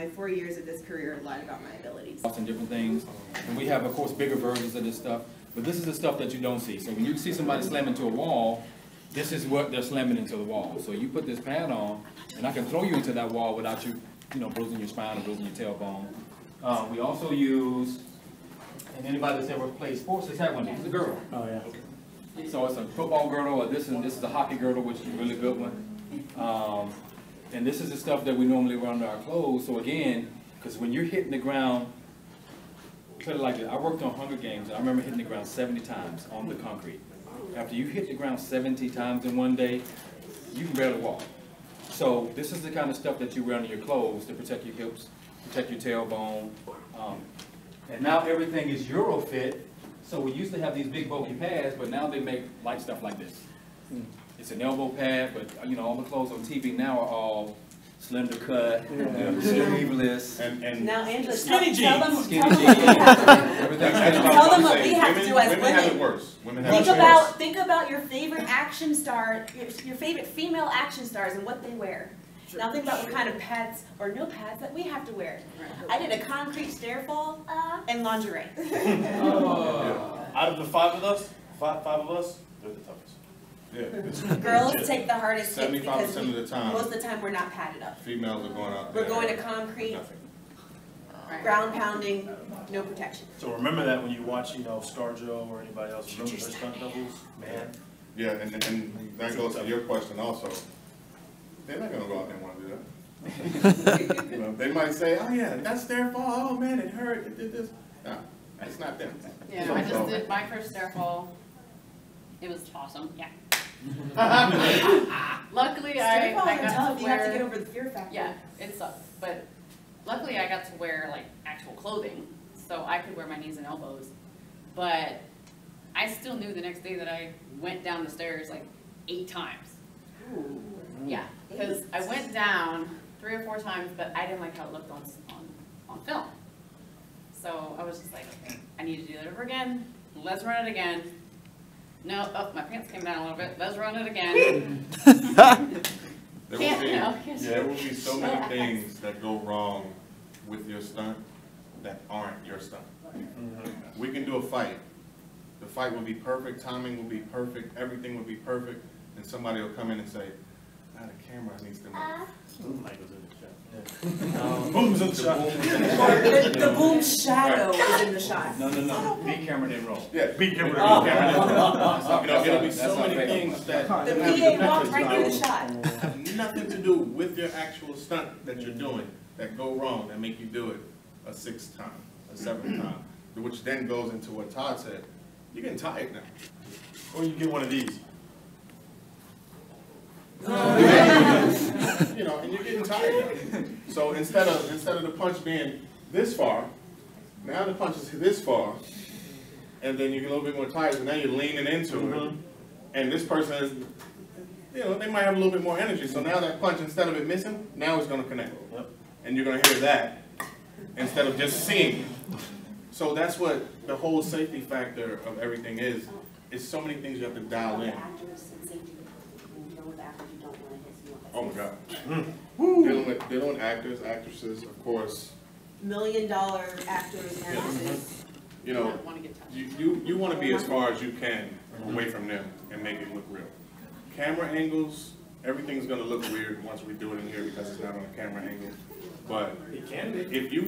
4 years of this career lied about my abilities. And different things, and we have, of course, bigger versions of this stuff, but this is the stuff that you don't see. So when you see somebody slam into a wall, this is what they're slamming into the wall. So you put this pad on, and I can throw you into that wall without you, bruising your spine or bruising your tailbone. We also use, and anybody that's ever played sports has had one. This is a girdle. Oh yeah. So it's a football girdle, or this is a hockey girdle, which is a really good one. And this is the stuff that we normally wear under our clothes. So again, because when you're hitting the ground, put it like this. I worked on Hunger Games, and I remember hitting the ground 70 times on the concrete. After you hit the ground 70 times in one day, you can barely walk. So this is the kind of stuff that you wear under your clothes to protect your hips, protect your tailbone. And now everything is Eurofit. So we used to have these big bulky pads, but now they make light stuff like this. It's an elbow pad, but all the clothes on TV now are all slender cut, sleeveless. And Now, Angela, Skinny tell them jeans. what we have to do. Tell them what we have to do as women have it women. worse. Women have it worse. Think about your favorite action star, your favorite female action stars and what they wear. Now think about what kind of pads or no pads that we have to wear. I did a concrete stair fall and lingerie. Out of the five of us, they're the toughest. Yeah. Girls take the hardest hit 75% because of the time, most of the time we're not padded up. females are going out We're there going to with concrete, nothing. ground pounding, no protection. So remember that when you watch, ScarJo or anybody else, remember their stunt doubles, man. Yeah, and that goes to your question also. They're not gonna go out there and want to do that. They might say, oh yeah, that's their fault, oh man, it hurt, it did this. No, it's not them. Yeah, I just did my first stair fall. It was awesome, yeah. Luckily, Stair falls I are got tough. to You have to wear, get over the fear factor. yeah, it sucks, but luckily I got to wear like actual clothing, so I could wear my knees and elbows. But I still knew the next day that I went down the stairs like 8 times. Ooh. Yeah, because I went down 3 or 4 times, but I didn't like how it looked on film. So I was just like, okay, I need to do that over again. Let's run it again. No, oh, my pants came down a little bit. Let's run it again. There will be so many things that go wrong with your stunt that aren't your stunt. We can do a fight. The fight will be perfect, timing will be perfect, everything will be perfect, and somebody will come in and say, "Ah, the camera needs to move." Boom's in the shot. The boom shadow is in the shot. No. B camera didn't roll. Yeah, B camera didn't roll. You know, there'll be so many things that The PA walked right through the shot. have nothing to do with your actual stunt that you're doing that go wrong, that make you do it a 6th time, a 7th time, which then goes into what Todd said. You're getting tired now. Or you get one of these. You know, and you're getting tired now. So instead of the punch being this far, now the punch is this far, and then you get a little bit more tired, and now you're leaning into it. And this person is, you know, they might have a little bit more energy. So now that punch, instead of it missing, now it's going to connect. And you're going to hear that instead of just seeing it. So that's what the whole safety factor of everything is. It's so many things you have to dial in. Oh my God. Dealing with actors, actresses, of course. $1 million actors, actresses. You know, you want to be as far as you can away from them and make it look real. Camera angles, everything's going to look weird once we do it in here because it's not on a camera angle. But if you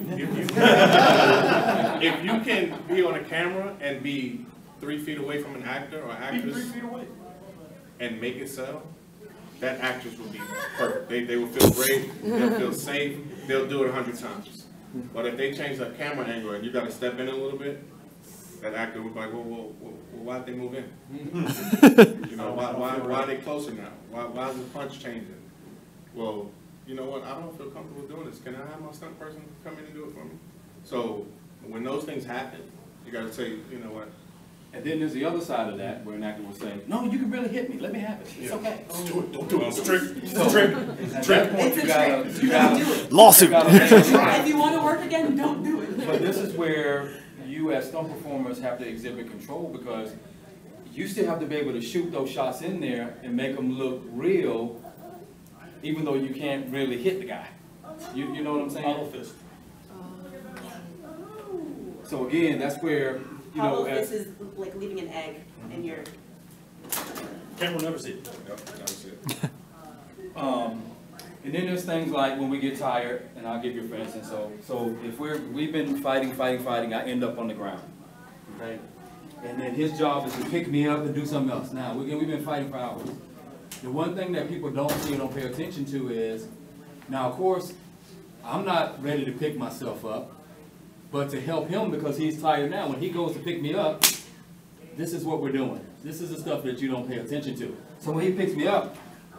can be on a camera and be 3 feet away from an actor or actress and make it sell, that actress will be perfect. They will feel great, they'll feel safe, they'll do it 100 times. But if they change that camera angle and you got to step in a little bit, that actor would be like, well, why'd they move in? You know, why are they closer now? Why is the punch changing? Well, you know what, I don't feel comfortable doing this. Can I have my stunt person come in and do it for me? So when those things happen, you got to say, you know what? And then there's the other side of that, where an actor will say, "No, you can really hit me. Let me have it. It's okay. Don't do it. It's a trick. It's a trick. At that point, you gotta lawsuit. If you want to work again, don't do it. But this is where you, as stunt performers, have to exhibit control, because you still have to be able to shoot those shots in there and make them look real, even though you can't really hit the guy. You know what I'm saying? Hollow fist. So again, that's where, you know, Hollow fist is like leaving an egg in your... Camera will never see it. Yep, never see it. And then there's things like when we get tired, and I'll give you for instance, so if we've been fighting, I end up on the ground, okay? And then his job is to pick me up and do something else. Now, we've been fighting for hours. The one thing that people don't see or don't pay attention to is, now of course, I'm not ready to pick myself up, but to help him because he's tired now, when he goes to pick me up, this is what we're doing. This is the stuff that you don't pay attention to. So when he picks me up,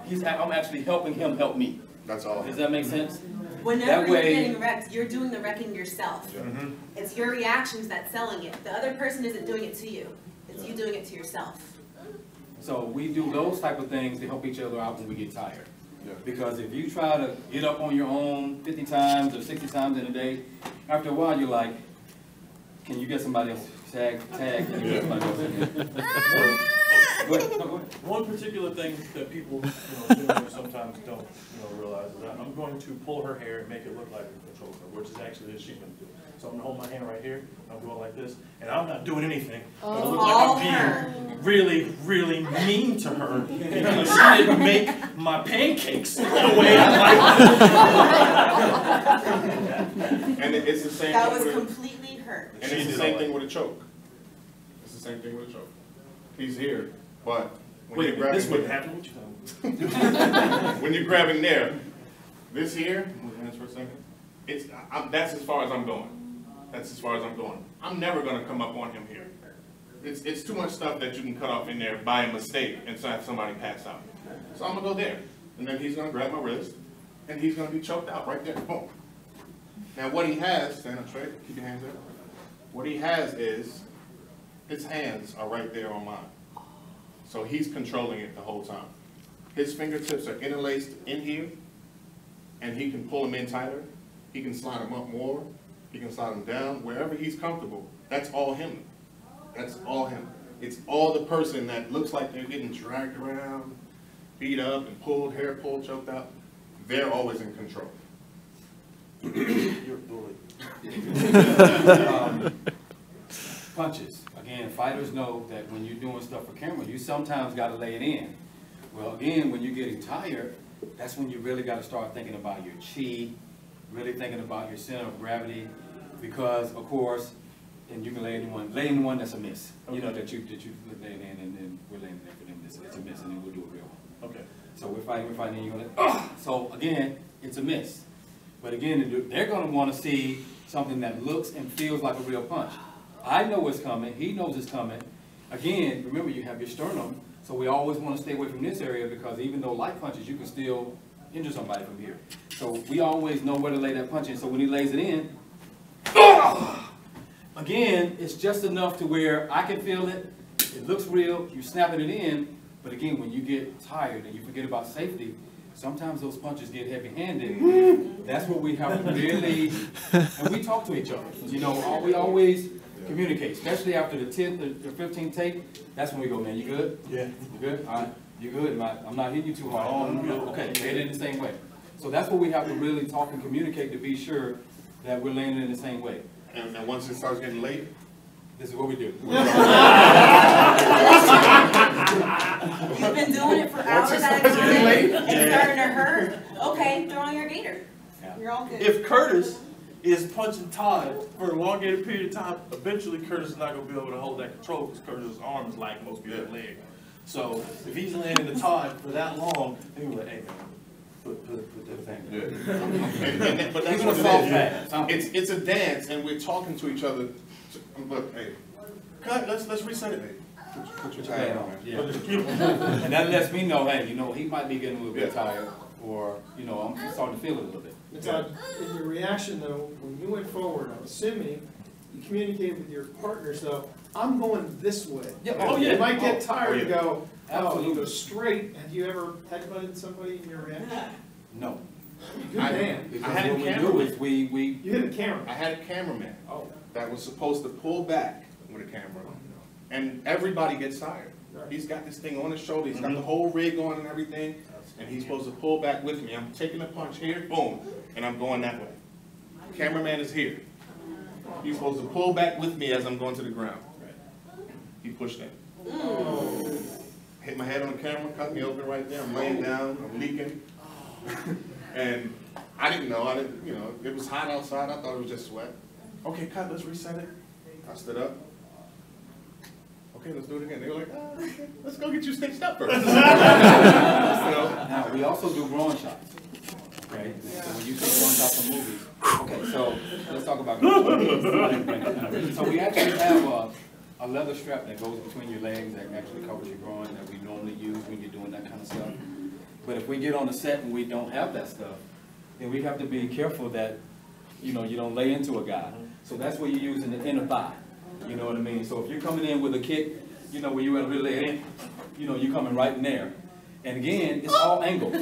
I'm actually helping him help me. That's all. Does that make sense? Whenever you're getting wrecked, you're doing the wrecking yourself. Yeah. It's your reactions that's selling it. The other person isn't doing it to you. It's you doing it to yourself. So we do those type of things to help each other out when we get tired. Yeah. Because if you try to get up on your own 50 times or 60 times in a day, after a while you're like, can you get somebody else? Tag, can you get somebody else in here? Go ahead. One particular thing that people do and sometimes don't realize is that I'm going to pull her hair and make it look like a control her, which is actually what she's going to do. So I'm going to hold my hand right here, I'm going like this, and I'm not doing anything. But it looks like I'm being really, really mean to her. And she didn't make my pancakes the way I like them. And it's the same That thing was with completely her. And it's the same thing with a choke. It's the same thing with a choke. He's here, but when you're grabbing this wouldn't happen with you. when you're grabbing there, this here, move hands for a second. That's as far as I'm going. That's as far as I'm going. I'm never going to come up on him here. it's too much stuff that you can cut off in there by mistake and so have somebody pass out. So I'm gonna go there, and then he's gonna grab my wrist, and he's gonna be choked out right there. Boom. Now what he has, stand up straight, keep your hands up. What he has is, his hands are right there on mine. So he's controlling it the whole time. His fingertips are interlaced in here, and he can pull them in tighter. He can slide them up more. He can slide them down, wherever he's comfortable. That's all him. That's all him. It's all the person that looks like they're getting dragged around, beat up and pulled, hair pulled, choked out. They're always in control. You're a bully. Punches. Again, fighters know that when you're doing stuff for camera, you sometimes got to lay it in. Well, again, when you're getting tired, that's when you really got to start thinking about your chi, really thinking about your center of gravity, because of course, and you can lay in one that's a miss. Okay. You know that you lay it in, and then we're laying there for them. It's a miss, and then we'll do a real one. Okay. So we're fighting, and you're gonna. So again, it's a miss. But again, they're gonna want to see something that looks and feels like a real punch. I know it's coming. He knows it's coming. Again, remember you have your sternum, so we always want to stay away from this area because even though light punches, you can still injure somebody from here. So we always know where to lay that punch in. So when he lays it in, again, it's just enough to where I can feel it. It looks real. You're snapping it in. But again, when you get tired and you forget about safety, sometimes those punches get heavy-handed. That's what we have to really, and we talk to each other. You know, we always communicate, especially after the 10th or 15th take. That's when we go, man, you good? Yeah. You good? All right. You good? I'm not hitting you too hard. Oh, no. Okay, lay it in the same way. So that's what we have to really talk and communicate to be sure that we're laying it in the same way. And once it starts getting late, this is what we do. You've been doing it for hours at a time. It's starting to hurt. Okay, throw on your gator. Yeah. You're all good. If Curtis is punching Todd for a elongated period of time, eventually Curtis is not going to be able to hold that control because Curtis's arm is like most people's leg. So if he's laying in the Todd for that long, he'll be like, hey, man, put that thing. Yeah. But that's what it is. It's a dance, and we're talking to each other. But hey, cut. Let's reset it. Hey, put your tire on. Yeah. And that lets me know, hey, you know, he might be getting a little bit tired, or you know, I'm starting to feel it a little bit. Todd, in your reaction though, when you went forward, I'm assuming you communicated with your partner. So I'm going this way. Yeah. Oh yeah. You might get tired and go, absolutely. You go straight. Have you ever headbutted somebody in your reaction? No. Good man. Because what we do is we you hit a camera. I had a cameraman that was supposed to pull back with a camera, and everybody gets tired. Right. He's got this thing on his shoulder. He's got the whole rig on and everything, and he's supposed to pull back with me. I'm taking a punch here, boom, and I'm going that way. Cameraman is here. He's supposed to pull back with me as I'm going to the ground. He pushed in. Hit my head on the camera, cut me open right there. I'm laying down, I'm leaking. And I didn't know, you know, it was hot outside. I thought it was just sweat. Okay, cut, let's reset it. I stood up. Okay, let's do it again. They were like, okay, let's go get you stitched up first. Now, we also do groin shots. Okay, so when you say groin shots in movies, okay, so let's talk about groin. So we actually have a leather strap that goes between your legs that actually covers your groin that we normally use when you're doing that kind of stuff. But if we get on the set and we don't have that stuff, then we have to be careful that, you know, you don't lay into a guy. So that's where you're using the inner thigh. You know what I mean? So if you're coming in with a kick, you know, where you want to really lay it in, you know, you're coming right in there. And again, it's all angled.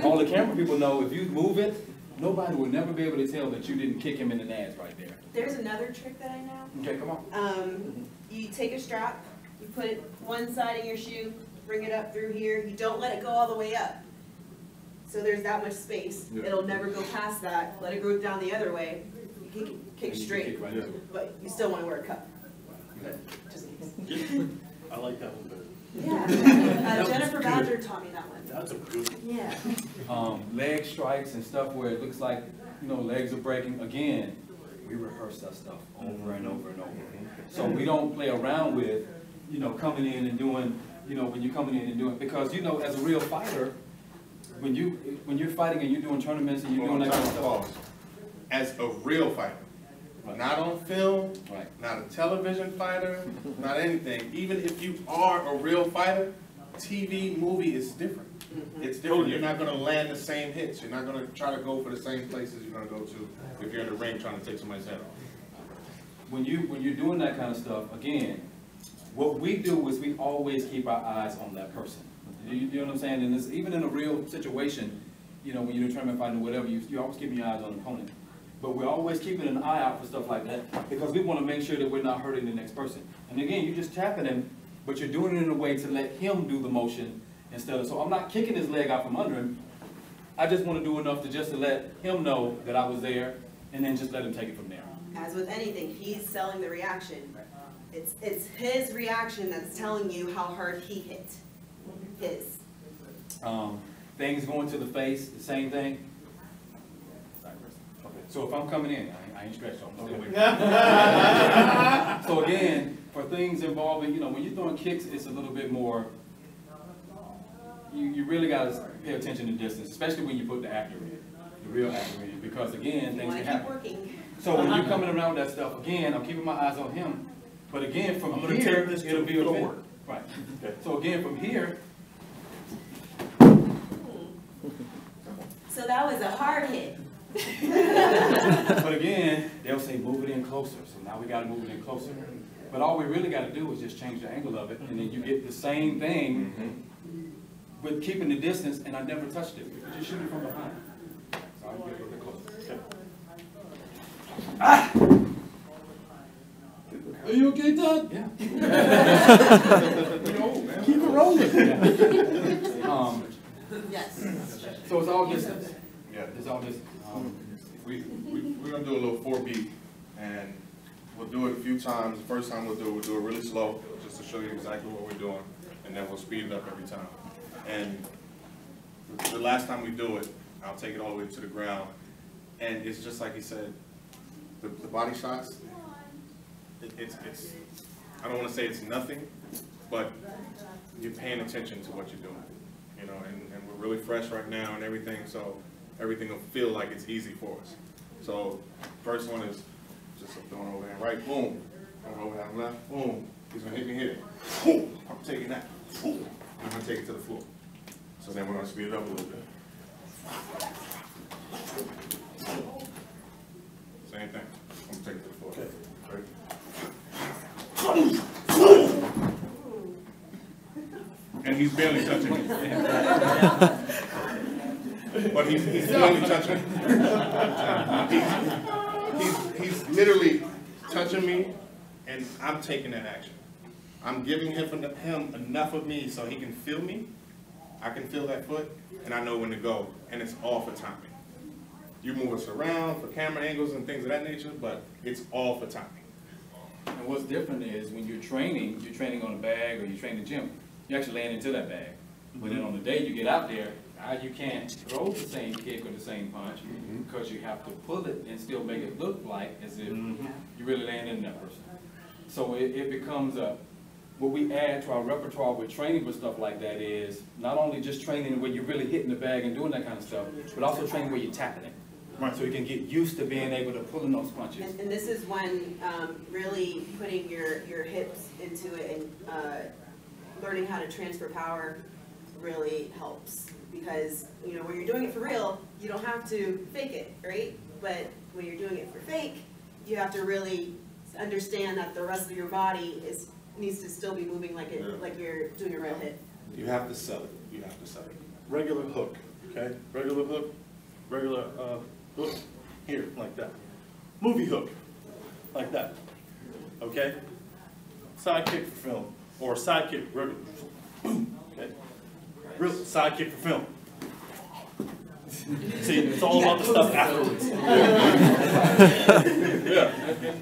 All the camera people know if you move it, nobody will never be able to tell that you didn't kick him in the nads right there. There's another trick that I know. Okay, come on. You take a strap, you put it one side of your shoe, bring it up through here. You don't let it go all the way up. So there's that much space. Yeah. It'll never go past that. Let it go down the other way. You kick straight, right, but you still want to wear a cup. Just in case. I like that one better. Yeah. Jennifer Badger taught me that one. That's a good one. Yeah. Leg strikes and stuff where it looks like, you know, legs are breaking. Again, we rehearse that stuff over and over and over. So we don't play around with, you know, coming in and doing, you know, when you're coming in and doing, because, you know, as a real fighter, when you're fighting and you're doing tournaments and you're doing that kind of stuff. As a real fighter, Not on film, Right. not a television fighter, not anything. Even if you are a real fighter, TV, movie is different. It's different. You're not gonna land the same hits. You're not gonna try to go for the same places you're gonna go to if you're in the ring trying to take somebody's head off. When you're doing that kind of stuff, again, what we do is we always keep our eyes on that person. You know what I'm saying? And it's, even in a real situation, you know, when you're trying to fight or whatever, you always keep your eyes on the opponent. But we're always keeping an eye out for stuff like that because we want to make sure that we're not hurting the next person. And again, you're just tapping him, but you're doing it in a way to let him do the motion instead of, so I'm not kicking his leg out from under him. I just want to do enough to just to let him know that I was there and then just let him take it from there. As with anything, he's selling the reaction. It's his reaction that's telling you how hard he hit. His. Things going to the face, the same thing. Okay. So if I'm coming in, I ain't stretched, so I'm still waiting. So again, for things involving, you know, when you're throwing kicks, it's a little bit more, you really got to pay attention to distance, especially when you put the actor in, the real actor in, because again, things can happen. Working. So when you're coming around with that stuff, again, I'm keeping my eyes on him, but again, from I'm here, take this it'll be a floor. right. Okay. So again, from here, So that was a hard hit. but again, they'll say move it in closer. So now we got to move it in closer. But all we really got to do is just change the angle of it, and then you get the same thing with keeping the distance. And I never touched it. You just shoot it from behind. So I get a little bit closer. Okay. Ah! Are you okay, Todd? Yeah. Keep it rolling. Yeah. Yes. So it's all distance. Yeah. It's all distance. We're gonna do a little 4-beat, and we'll do it a few times. The first time we'll do it really slow, just to show you exactly what we're doing, and then we'll speed it up every time. And the last time we do it, I'll take it all the way to the ground, and it's just like he said, the body shots. It's I don't want to say it's nothing, but you're paying attention to what you're doing, you know, and we're really fresh right now and everything, so everything will feel like it's easy for us. So first one is just throwing over hand right, boom, throwing over hand left, boom, he's gonna hit me here, boom, I'm taking that, boom, I'm gonna take it to the floor. So then we're gonna speed it up a little bit. Same thing, I'm gonna take it to the floor. Okay. Right. And he's barely touching me. But he's barely touching me. He's literally touching me, and I'm taking that action. I'm giving him enough of me so he can feel me. I can feel that foot, and I know when to go, and it's all for timing. You move us around for camera angles and things of that nature, but it's all for timing. And what's different is when you're training on a bag or you train in the gym, you actually land into that bag. But then on the day you get out there, you can't throw the same kick or the same punch because you have to pull it and still make it look like as if you really land in that person. So it becomes what we add to our repertoire with training with stuff like that is not only just training where you're really hitting the bag and doing that kind of stuff, but also training where you're tapping it. Right. So you can get used to being able to pull in those punches. And this is when really putting your hips into it and learning how to transfer power really helps. Because, you know, when you're doing it for real, you don't have to fake it, right? But when you're doing it for fake, you have to really understand that the rest of your body needs to still be moving like you're doing a real hit. You have to sell it. You have to sell it. Regular hook, okay? Regular hook, regular hook here, like that. Movie hook, like that, okay? Side kick for film, or side kick, regular, boom, okay? Real side kick for film. See, it's all about the stuff afterwards. Yeah,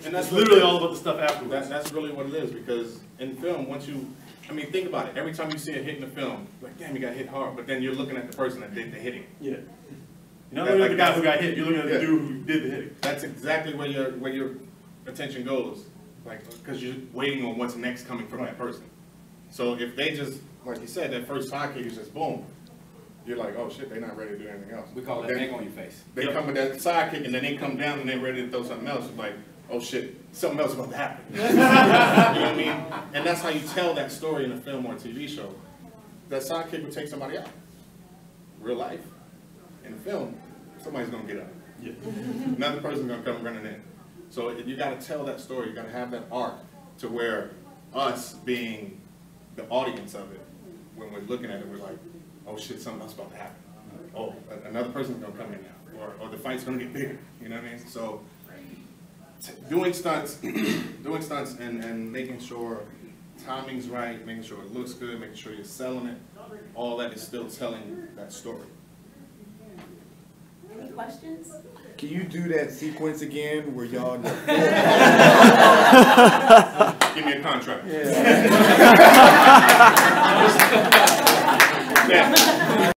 and that's literally all about the stuff afterwards. That's really what it is, because in film, I mean, think about it. Every time you see a hit in the film, like, damn, you got hit hard, but then you're looking at the person that did the hitting. Yeah. You're not looking at the guy who got hit, you're looking at the dude who did the hitting. That's exactly where your attention goes, like, because you're waiting on what's next coming from that person. So if they just, like you said, that first side kick is just boom, you're like, oh shit, they're not ready to do anything else. We call that egg on your face. They come with that side kick and then they come down and they're ready to throw something else. It's like, oh shit, something else is about to happen. You know what I mean? And that's how you tell that story in a film or a TV show. That sidekick would take somebody out. Real life. In a film, somebody's gonna get up. Yeah. Another person's gonna come running in. So you gotta tell that story, you gotta have that arc to where us being the audience of it, when we're looking at it, we're like, oh shit, something else is about to happen. Oh, another person's gonna come in now, or the fight's gonna get bigger, you know what I mean? So, doing stunts and making sure timing's right, making sure it looks good, making sure you're selling it, all that is still telling that story. Any questions? Can you do that sequence again where y'all Give me a contract. Yeah. Yeah.